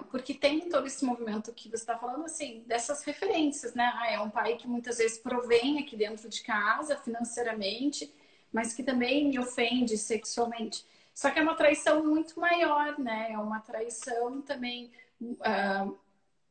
porque tem todo esse movimento que você está falando, assim, dessas referências, né? Ah, é um pai que muitas vezes provém aqui dentro de casa financeiramente, mas que também me ofende sexualmente. Só que é uma traição muito maior, né? É uma traição também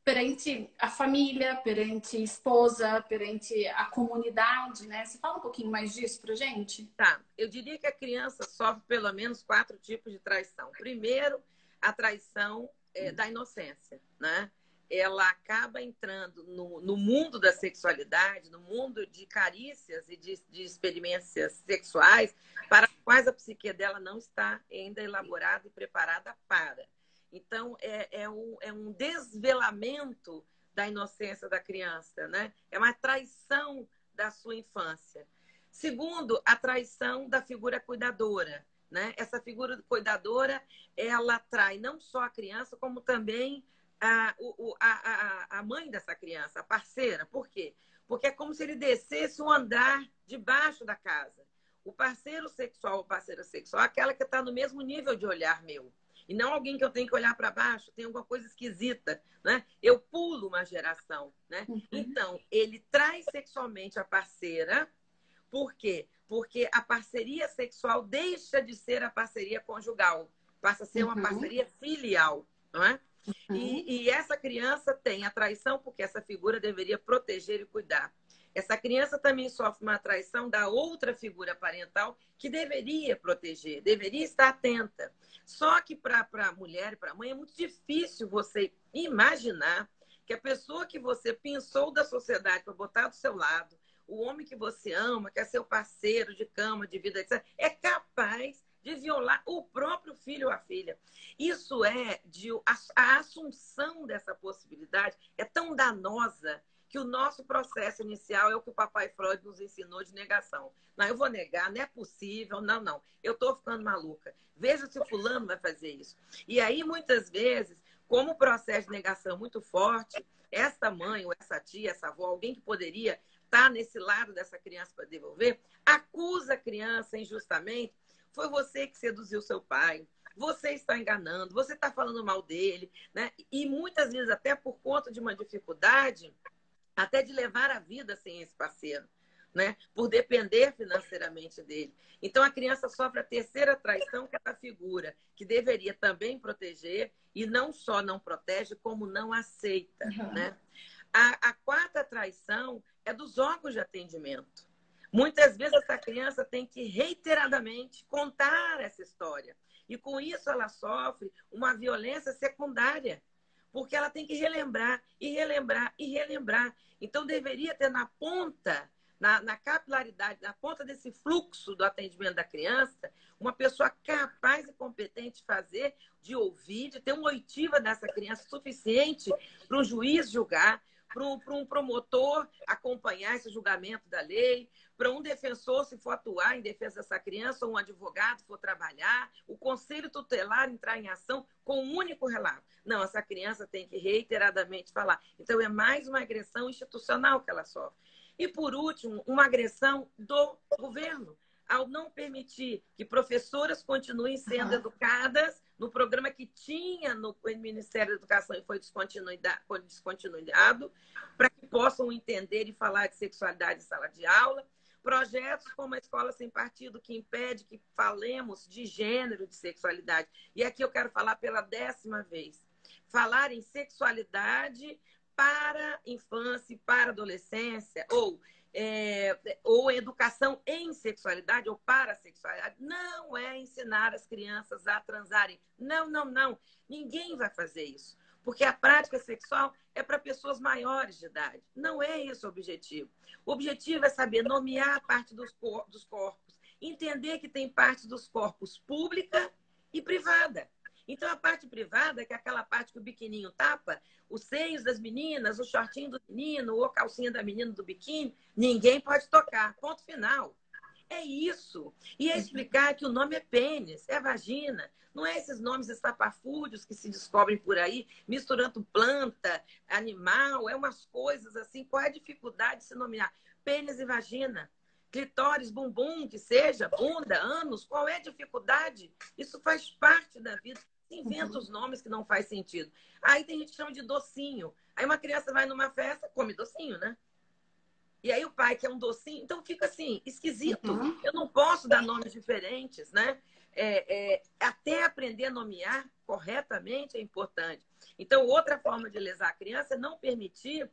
perante a família, perante a esposa, perante a comunidade, né? Você fala um pouquinho mais disso pra gente? Tá, eu diria que a criança sofre pelo menos 4 tipos de traição. Primeiro, a traição da inocência, né? Ela acaba entrando no mundo da sexualidade, no mundo de carícias e de experiências sexuais para as quais a psique dela não está ainda elaborada e preparada para. Então, é um desvelamento da inocência da criança, né? É uma traição da sua infância. Segundo, a traição da figura cuidadora, né? Essa figura cuidadora, ela trai não só a criança, como também a mãe dessa criança, a parceira. Por quê? Porque é como se ele descesse um andar debaixo da casa. O parceiro sexual ou parceira sexual é aquela que está no mesmo nível de olhar meu. E não alguém que eu tenho que olhar para baixo, tem alguma coisa esquisita, né? Eu pulo uma geração, né? Então, ele traz sexualmente a parceira. Por quê? Porque a parceria sexual deixa de ser a parceria conjugal, passa a ser uma parceria filial, não é? E essa criança tem a traição porque essa figura deveria proteger e cuidar. Essa criança também sofre uma traição da outra figura parental que deveria proteger, deveria estar atenta. Só que para a mulher e para a mãe é muito difícil você imaginar que a pessoa que você pensou da sociedade para botar do seu lado, o homem que você ama, que é seu parceiro de cama, de vida, etc., é capaz de violar o próprio filho ou a filha. Isso a assunção dessa possibilidade é tão danosa que o nosso processo inicial é o que o papai Freud nos ensinou de negação. Não, eu vou negar, não é possível, não. Eu estou ficando maluca. Veja se o fulano vai fazer isso. E aí, muitas vezes, como o processo de negação é muito forte, essa mãe ou essa tia, essa avó, alguém que poderia estar nesse lado dessa criança para devolver, acusa a criança injustamente. Foi você que seduziu seu pai, você está enganando, você está falando mal dele, né? E muitas vezes até por conta de uma dificuldade, até de levar a vida sem esse parceiro, né? Por depender financeiramente dele. Então a criança sofre a terceira traição, que é a figura que deveria também proteger e não só não protege, como não aceita, né? A quarta traição é dos órgãos de atendimento. Muitas vezes essa criança tem que reiteradamente contar essa história. E com isso ela sofre uma violência secundária, porque ela tem que relembrar e relembrar e relembrar. Então deveria ter na ponta, na capilaridade, na ponta desse fluxo do atendimento da criança, uma pessoa capaz e competente de fazer, de ouvir, de ter uma oitiva dessa criança suficiente para um juiz julgar, para um promotor acompanhar esse julgamento da lei, para um defensor, se for atuar em defesa dessa criança, ou um advogado for trabalhar, o conselho tutelar entrar em ação com um único relato. Não, essa criança tem que reiteradamente falar. Então, é mais uma agressão institucional que ela sofre. E, por último, uma agressão do governo, ao não permitir que professoras continuem sendo educadas no programa que tinha no Ministério da Educação e foi descontinuado, para que possam entender e falar de sexualidade em sala de aula. Projetos como a Escola Sem Partido, que impede que falemos de gênero, de sexualidade. E aqui eu quero falar pela 10ª vez. Falar em sexualidade para infância e para adolescência, ou educação em sexualidade ou para a sexualidade, não é ensinar as crianças a transarem. Não. Ninguém vai fazer isso. Porque a prática sexual é para pessoas maiores de idade. Não é esse o objetivo. O objetivo é saber nomear a parte dos corpos, entender que tem parte dos corpos pública e privada. Então, a parte privada, que é aquela parte que o biquininho tapa, os seios das meninas, o shortinho do menino, ou a calcinha da menina do biquíni, ninguém pode tocar. Ponto final. É isso. E é explicar que o nome é pênis, é vagina. Não é esses nomes estapafúrdios que se descobrem por aí, misturando planta, animal, é umas coisas assim. Qual é a dificuldade de se nomear? Pênis e vagina. Clitóris, bumbum, que seja, bunda, ânus, qual é a dificuldade? Isso faz parte da vida. Inventa os nomes que não faz sentido. Aí tem gente que chama de docinho. Aí uma criança vai numa festa, come docinho, né? E aí o pai quer um docinho, então fica assim, esquisito. Eu não posso dar nomes diferentes, né? Até aprender a nomear corretamente é importante. Então, outra forma de lesar a criança é não permitir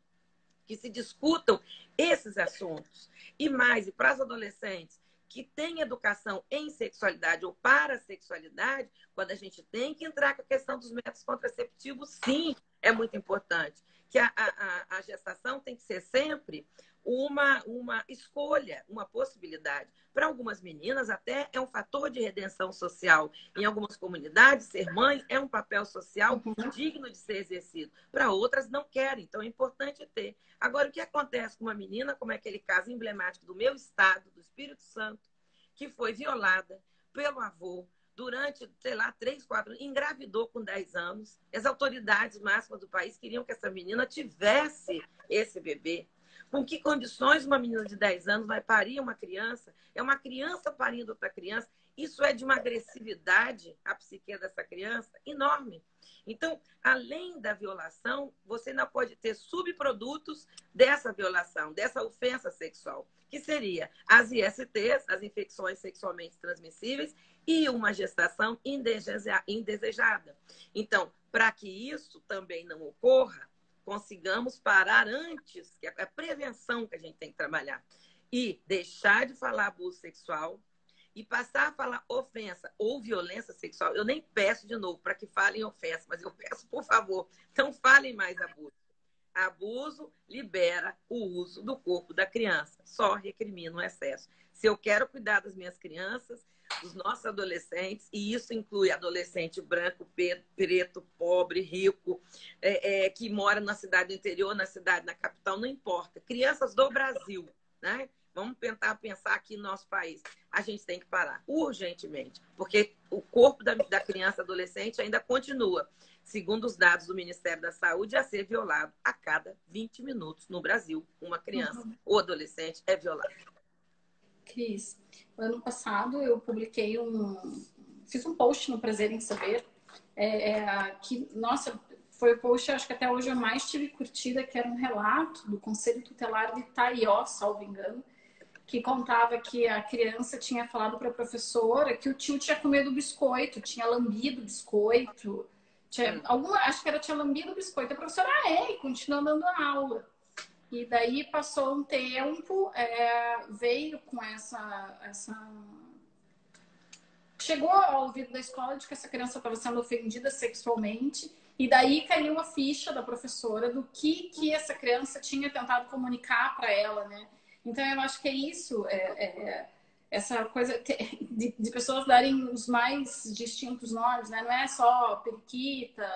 que se discutam esses assuntos. E mais, e para os adolescentes que têm educação em sexualidade ou para a sexualidade, quando a gente tem que entrar com a questão dos métodos contraceptivos, sim, é muito importante. Que a gestação tem que ser sempre uma escolha, uma possibilidade. Para algumas meninas, até é um fator de redenção social. Em algumas comunidades, ser mãe é um papel social digno de ser exercido. Para outras, não querem. Então, é importante ter. Agora, o que acontece com uma menina, como é aquele caso emblemático do meu estado, do Espírito Santo, que foi violada pelo avô durante, sei lá, 3, 4 anos, engravidou com 10 anos. As autoridades máximas do país queriam que essa menina tivesse esse bebê. Com que condições uma menina de 10 anos vai parir uma criança? É uma criança parindo outra criança. Isso é de uma agressividade à psique dessa criança enorme. Então, além da violação, você ainda pode ter subprodutos dessa violação, dessa ofensa sexual, que seria as ISTs, as infecções sexualmente transmissíveis, e uma gestação indesejada. Então, para que isso também não ocorra, consigamos parar antes, que é a prevenção que a gente tem que trabalhar, e deixar de falar abuso sexual e passar a falar ofensa ou violência sexual. Eu nem peço de novo para que falem ofensa, mas eu peço, por favor, não falem mais abuso. Abuso libera o uso do corpo da criança, só recrimina o excesso. Se eu quero cuidar das minhas crianças, dos nossos adolescentes, e isso inclui adolescente branco, preto, pobre, rico, que mora na cidade do interior, na cidade, na capital, não importa. Crianças do Brasil, né? Vamos tentar pensar aqui no nosso país. A gente tem que parar urgentemente, porque o corpo da criança e adolescente ainda continua, segundo os dados do Ministério da Saúde, a ser violado a cada 20 minutos no Brasil. Uma criança ou adolescente é violada. Cris, ano passado eu publiquei fiz um post no Prazer em Saber, que, nossa, foi o post, acho que até hoje eu mais tive curtida, que era um relato do Conselho Tutelar de Itaió, salvo engano, que contava que a criança tinha falado para a professora que o tio tinha comido biscoito, tinha lambido biscoito, acho que tinha lambido biscoito. A professora, e continuou dando aula. E daí passou um tempo, veio com chegou ao ouvido da escola de que essa criança estava sendo ofendida sexualmente, e daí caiu a ficha da professora do que essa criança tinha tentado comunicar para ela, né? Então eu acho que é isso, essa coisa de pessoas darem os mais distintos nomes, né? Não é só periquita,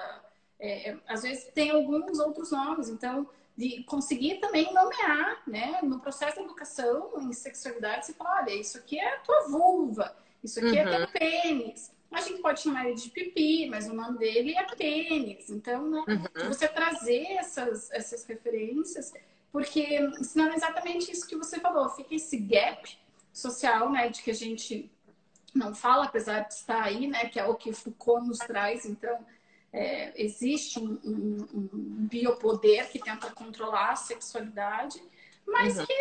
às vezes tem alguns outros nomes, então de conseguir também nomear, né? No processo de educação em sexualidade, você fala, olha, isso aqui é a tua vulva, isso aqui é teu pênis. A gente pode chamar ele de pipi, mas o nome dele é pênis. Então, né? Você trazer essas referências, porque senão é exatamente isso que você falou, fica esse gap social, né? De que a gente não fala, apesar de estar aí, né? Que é o que Foucault nos traz. Então, existe um biopoder que tenta controlar a sexualidade, mas que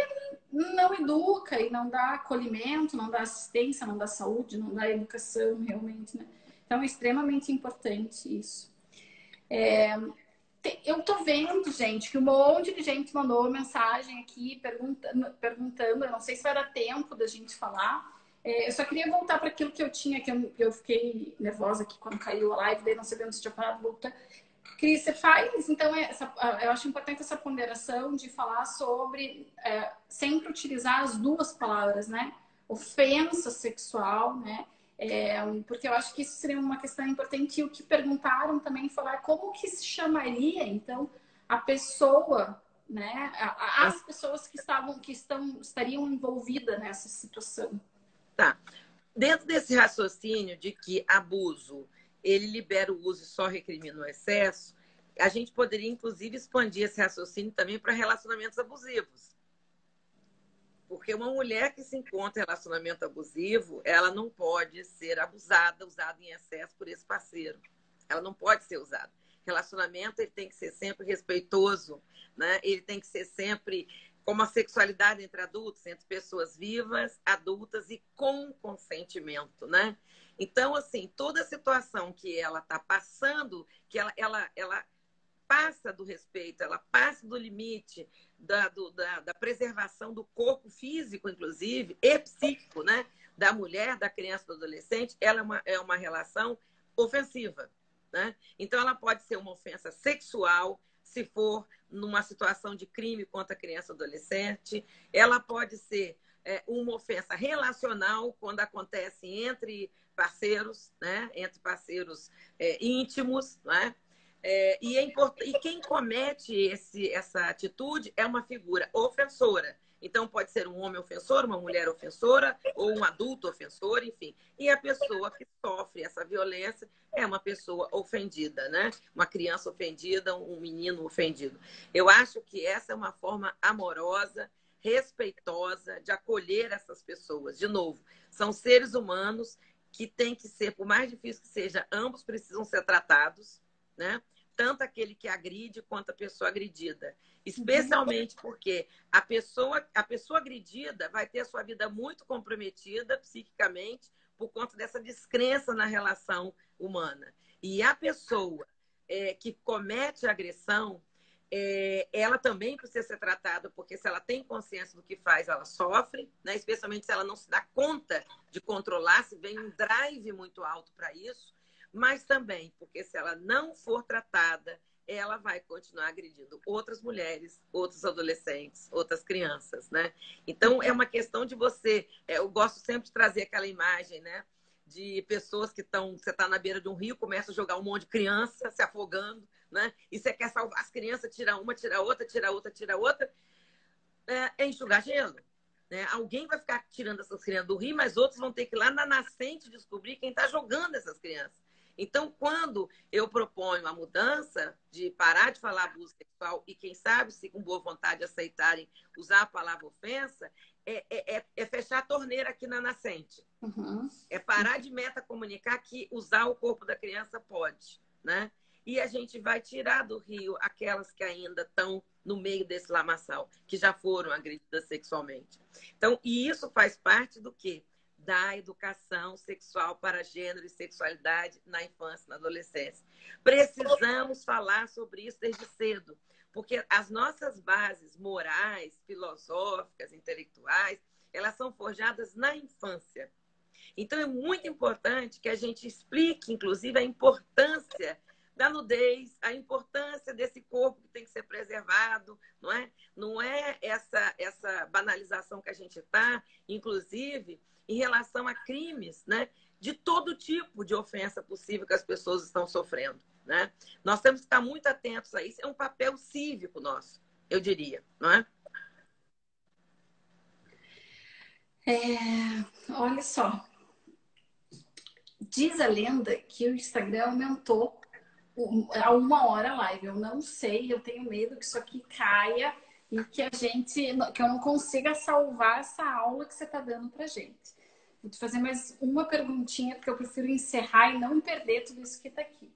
não educa e não dá acolhimento, não dá assistência, não dá saúde, não dá educação realmente, né? Então é extremamente importante isso. Eu tô vendo, gente, que um monte de gente mandou mensagem aqui perguntando, eu não sei se vai dar tempo da gente falar. Eu só queria voltar para aquilo que eu tinha, que eu fiquei nervosa aqui quando caiu a live, daí não sabendo se tinha parado, voltar. Cris, você faz, então, eu acho importante essa ponderação de falar sobre sempre utilizar as duas palavras, né? Ofensa sexual, né? Porque eu acho que isso seria uma questão importante. E o que perguntaram também foi como que se chamaria, então, a pessoa né, as pessoas estariam envolvidas nessa situação. Tá. Dentro desse raciocínio de que abuso, ele libera o uso e só recrimina o excesso, a gente poderia, inclusive, expandir esse raciocínio também para relacionamentos abusivos. Porque uma mulher que se encontra em relacionamento abusivo, ela não pode ser abusada, usada em excesso por esse parceiro. Ela não pode ser usada. Relacionamento, ele tem que ser sempre respeitoso, né? Ele tem que ser sempre como a sexualidade entre adultos, entre pessoas vivas, adultas e com consentimento, né? Então, assim, toda a situação que ela está passando, que ela passa do respeito, ela passa do limite da preservação do corpo físico, inclusive, e psíquico, né? Da mulher, da criança, do adolescente, ela é uma relação ofensiva, né? Então, ela pode ser uma ofensa sexual, se for numa situação de crime contra a criança ou adolescente. Ela pode ser uma ofensa relacional, quando acontece entre parceiros, né? Entre parceiros íntimos, né? E quem comete essa atitude é uma figura ofensora. Então, pode ser um homem ofensor, uma mulher ofensora, ou um adulto ofensor, enfim. E a pessoa que sofre essa violência é uma pessoa ofendida, né? Uma criança ofendida, um menino ofendido. Eu acho que essa é uma forma amorosa, respeitosa de acolher essas pessoas. De novo, são seres humanos que têm que ser, por mais difícil que seja, ambos precisam ser tratados, né? Tanto aquele que agride quanto a pessoa agredida. Especialmente porque a pessoa agredida vai ter a sua vida muito comprometida psiquicamente por conta dessa descrença na relação humana. E a pessoa que comete a agressão, ela também precisa ser tratada, porque se ela tem consciência do que faz, ela sofre, né? Especialmente se ela não se dá conta de controlar, se vem um drive muito alto para isso. Mas também, porque se ela não for tratada, ela vai continuar agredindo outras mulheres, outros adolescentes, outras crianças, né? Então, é uma questão de você... eu gosto sempre de trazer aquela imagem, né? De pessoas que estão... Você está na beira de um rio, começa a jogar um monte de criança se afogando, né? E você quer salvar as crianças, tira uma, tira outra, tira outra, tira outra. É enxugar gelo. Né? Alguém vai ficar tirando essas crianças do rio, mas outros vão ter que ir lá na nascente descobrir quem está jogando essas crianças. Então, quando eu proponho a mudança de parar de falar abuso sexual e, quem sabe, se com boa vontade aceitarem usar a palavra ofensa, é fechar a torneira aqui na nascente. Uhum. É parar de metacomunicar que usar o corpo da criança pode, né? E a gente vai tirar do rio aquelas que ainda estão no meio desse lamaçal, que já foram agredidas sexualmente. Então, e isso faz parte do quê? Da educação sexual para gênero e sexualidade na infância e na adolescência. Precisamos falar sobre isso desde cedo, porque as nossas bases morais, filosóficas, intelectuais, elas são forjadas na infância. Então, é muito importante que a gente explique, inclusive, a importância da nudez, a importância desse corpo que tem que ser preservado, não é? Não é essa banalização que a gente está, inclusive, em relação a crimes, né? De todo tipo de ofensa possível que as pessoas estão sofrendo, né? Nós temos que estar muito atentos a isso. É um papel cívico nosso, eu diria, não é? Olha só, diz a lenda que o Instagram aumentou a 1 hora a live. Eu não sei, eu tenho medo que isso aqui caia e que eu não consiga salvar essa aula que você está dando pra gente. Vou te fazer mais uma perguntinha, porque eu prefiro encerrar e não perder tudo isso que está aqui.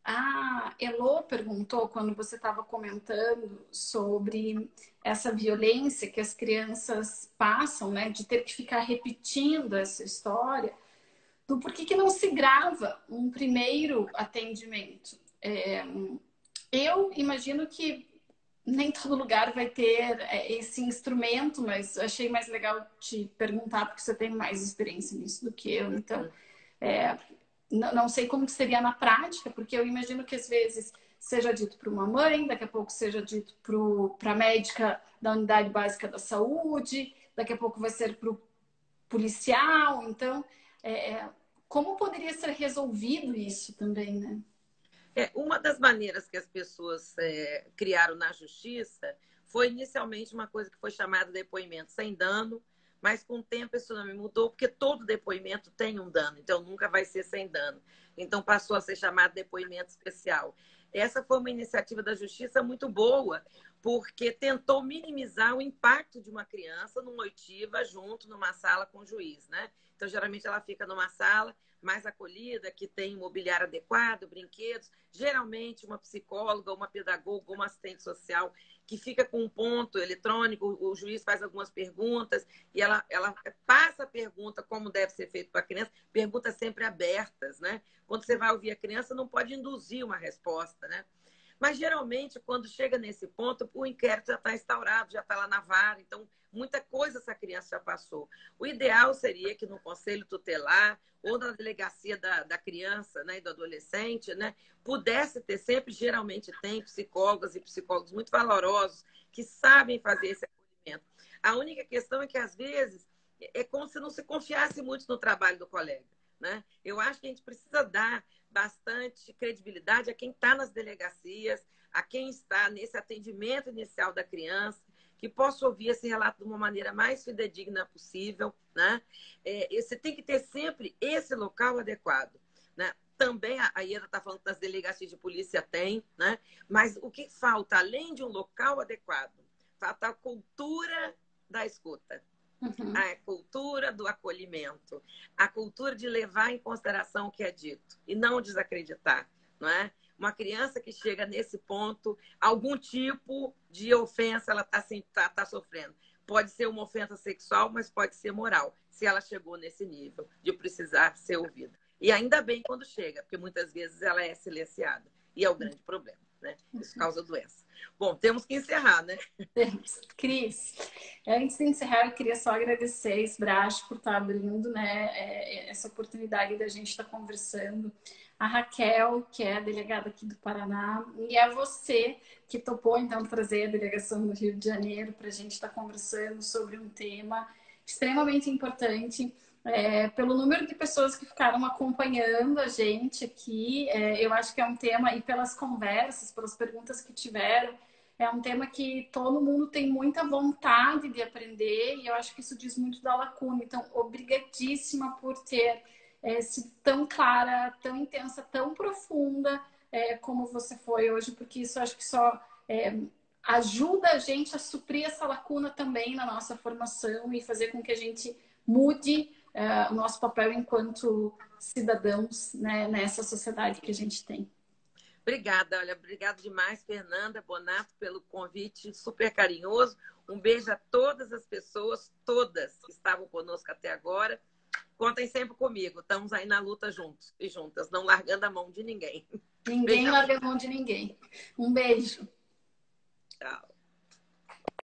A Elô perguntou, quando você estava comentando sobre essa violência que as crianças passam, né, de ter que ficar repetindo essa história, do porquê que não se grava um primeiro atendimento. Eu imagino que nem todo lugar vai ter esse instrumento, mas achei mais legal te perguntar, porque você tem mais experiência nisso do que eu. Então, não sei como que seria na prática, porque eu imagino que às vezes seja dito para uma mãe, daqui a pouco seja dito para a médica da unidade básica da saúde, daqui a pouco vai ser para o policial. Então, como poderia ser resolvido isso também, né? Uma das maneiras que as pessoas criaram na justiça foi inicialmente uma coisa que foi chamada de depoimento sem dano, mas com o tempo esse nome mudou, porque todo depoimento tem um dano, então nunca vai ser sem dano. Então passou a ser chamado de depoimento especial. Essa foi uma iniciativa da justiça muito boa, porque tentou minimizar o impacto de uma criança numa oitiva junto numa sala com o juiz, né? Então, geralmente, ela fica numa sala mais acolhida, que tem mobiliário adequado, brinquedos, geralmente uma psicóloga, uma pedagoga, uma assistente social, que fica com um ponto eletrônico, o juiz faz algumas perguntas e ela passa a pergunta como deve ser feito para a criança, perguntas sempre abertas, né? Quando você vai ouvir a criança, não pode induzir uma resposta, né? Mas, geralmente, quando chega nesse ponto, o inquérito já está instaurado, já está lá na vara. Então, muita coisa essa criança já passou. O ideal seria que no conselho tutelar ou na delegacia da criança, né, e do adolescente, né, pudesse ter sempre, geralmente tem psicólogas e psicólogos muito valorosos que sabem fazer esse acolhimento. A única questão é que, às vezes, é como se não se confiasse muito no trabalho do colega, né? Eu acho que a gente precisa dar bastante credibilidade a quem está nas delegacias, a quem está nesse atendimento inicial da criança, que possa ouvir esse relato de uma maneira mais fidedigna possível, né? Você tem que ter sempre esse local adequado, né? Também a Ieda está falando que nas delegacias de polícia tem, né? Mas o que falta, além de um local adequado, falta a cultura da escuta. Uhum. A cultura do acolhimento, a cultura de levar em consideração o que é dito e não desacreditar, não é? Uma criança que chega nesse ponto, algum tipo de ofensa ela tá sofrendo. Pode ser uma ofensa sexual, mas pode ser moral, se ela chegou nesse nível de precisar ser ouvida. E ainda bem quando chega, porque muitas vezes ela é silenciada. E é o grande problema, né? Isso causa doença. Bom, temos que encerrar, né? Temos. Cris, antes de encerrar, eu queria só agradecer a Esbrache por estar abrindo, né, essa oportunidade da gente estar conversando. A Raquel, que é a delegada aqui do Paraná, e a você, que topou, então, trazer a delegação do Rio de Janeiro para a gente estar conversando sobre um tema extremamente importante. Pelo número de pessoas que ficaram acompanhando a gente aqui, eu acho que é um tema, e pelas conversas, pelas perguntas que tiveram, é um tema que todo mundo tem muita vontade de aprender e eu acho que isso diz muito da Lacuna. Então, obrigadíssima por ter sido tão clara, tão intensa, tão profunda como você foi hoje, porque isso eu acho que só ajuda a gente a suprir essa lacuna também na nossa formação e fazer com que a gente mude o nosso papel enquanto cidadãos, né, nessa sociedade que a gente tem. Obrigada, olha, obrigada demais, Fernanda Bonato, pelo convite super carinhoso. Um beijo a todas as pessoas, todas que estavam conosco até agora. Contem sempre comigo, estamos aí na luta juntos e juntas, não largando a mão de ninguém. Ninguém larga a mão de ninguém. Um beijo. Tchau.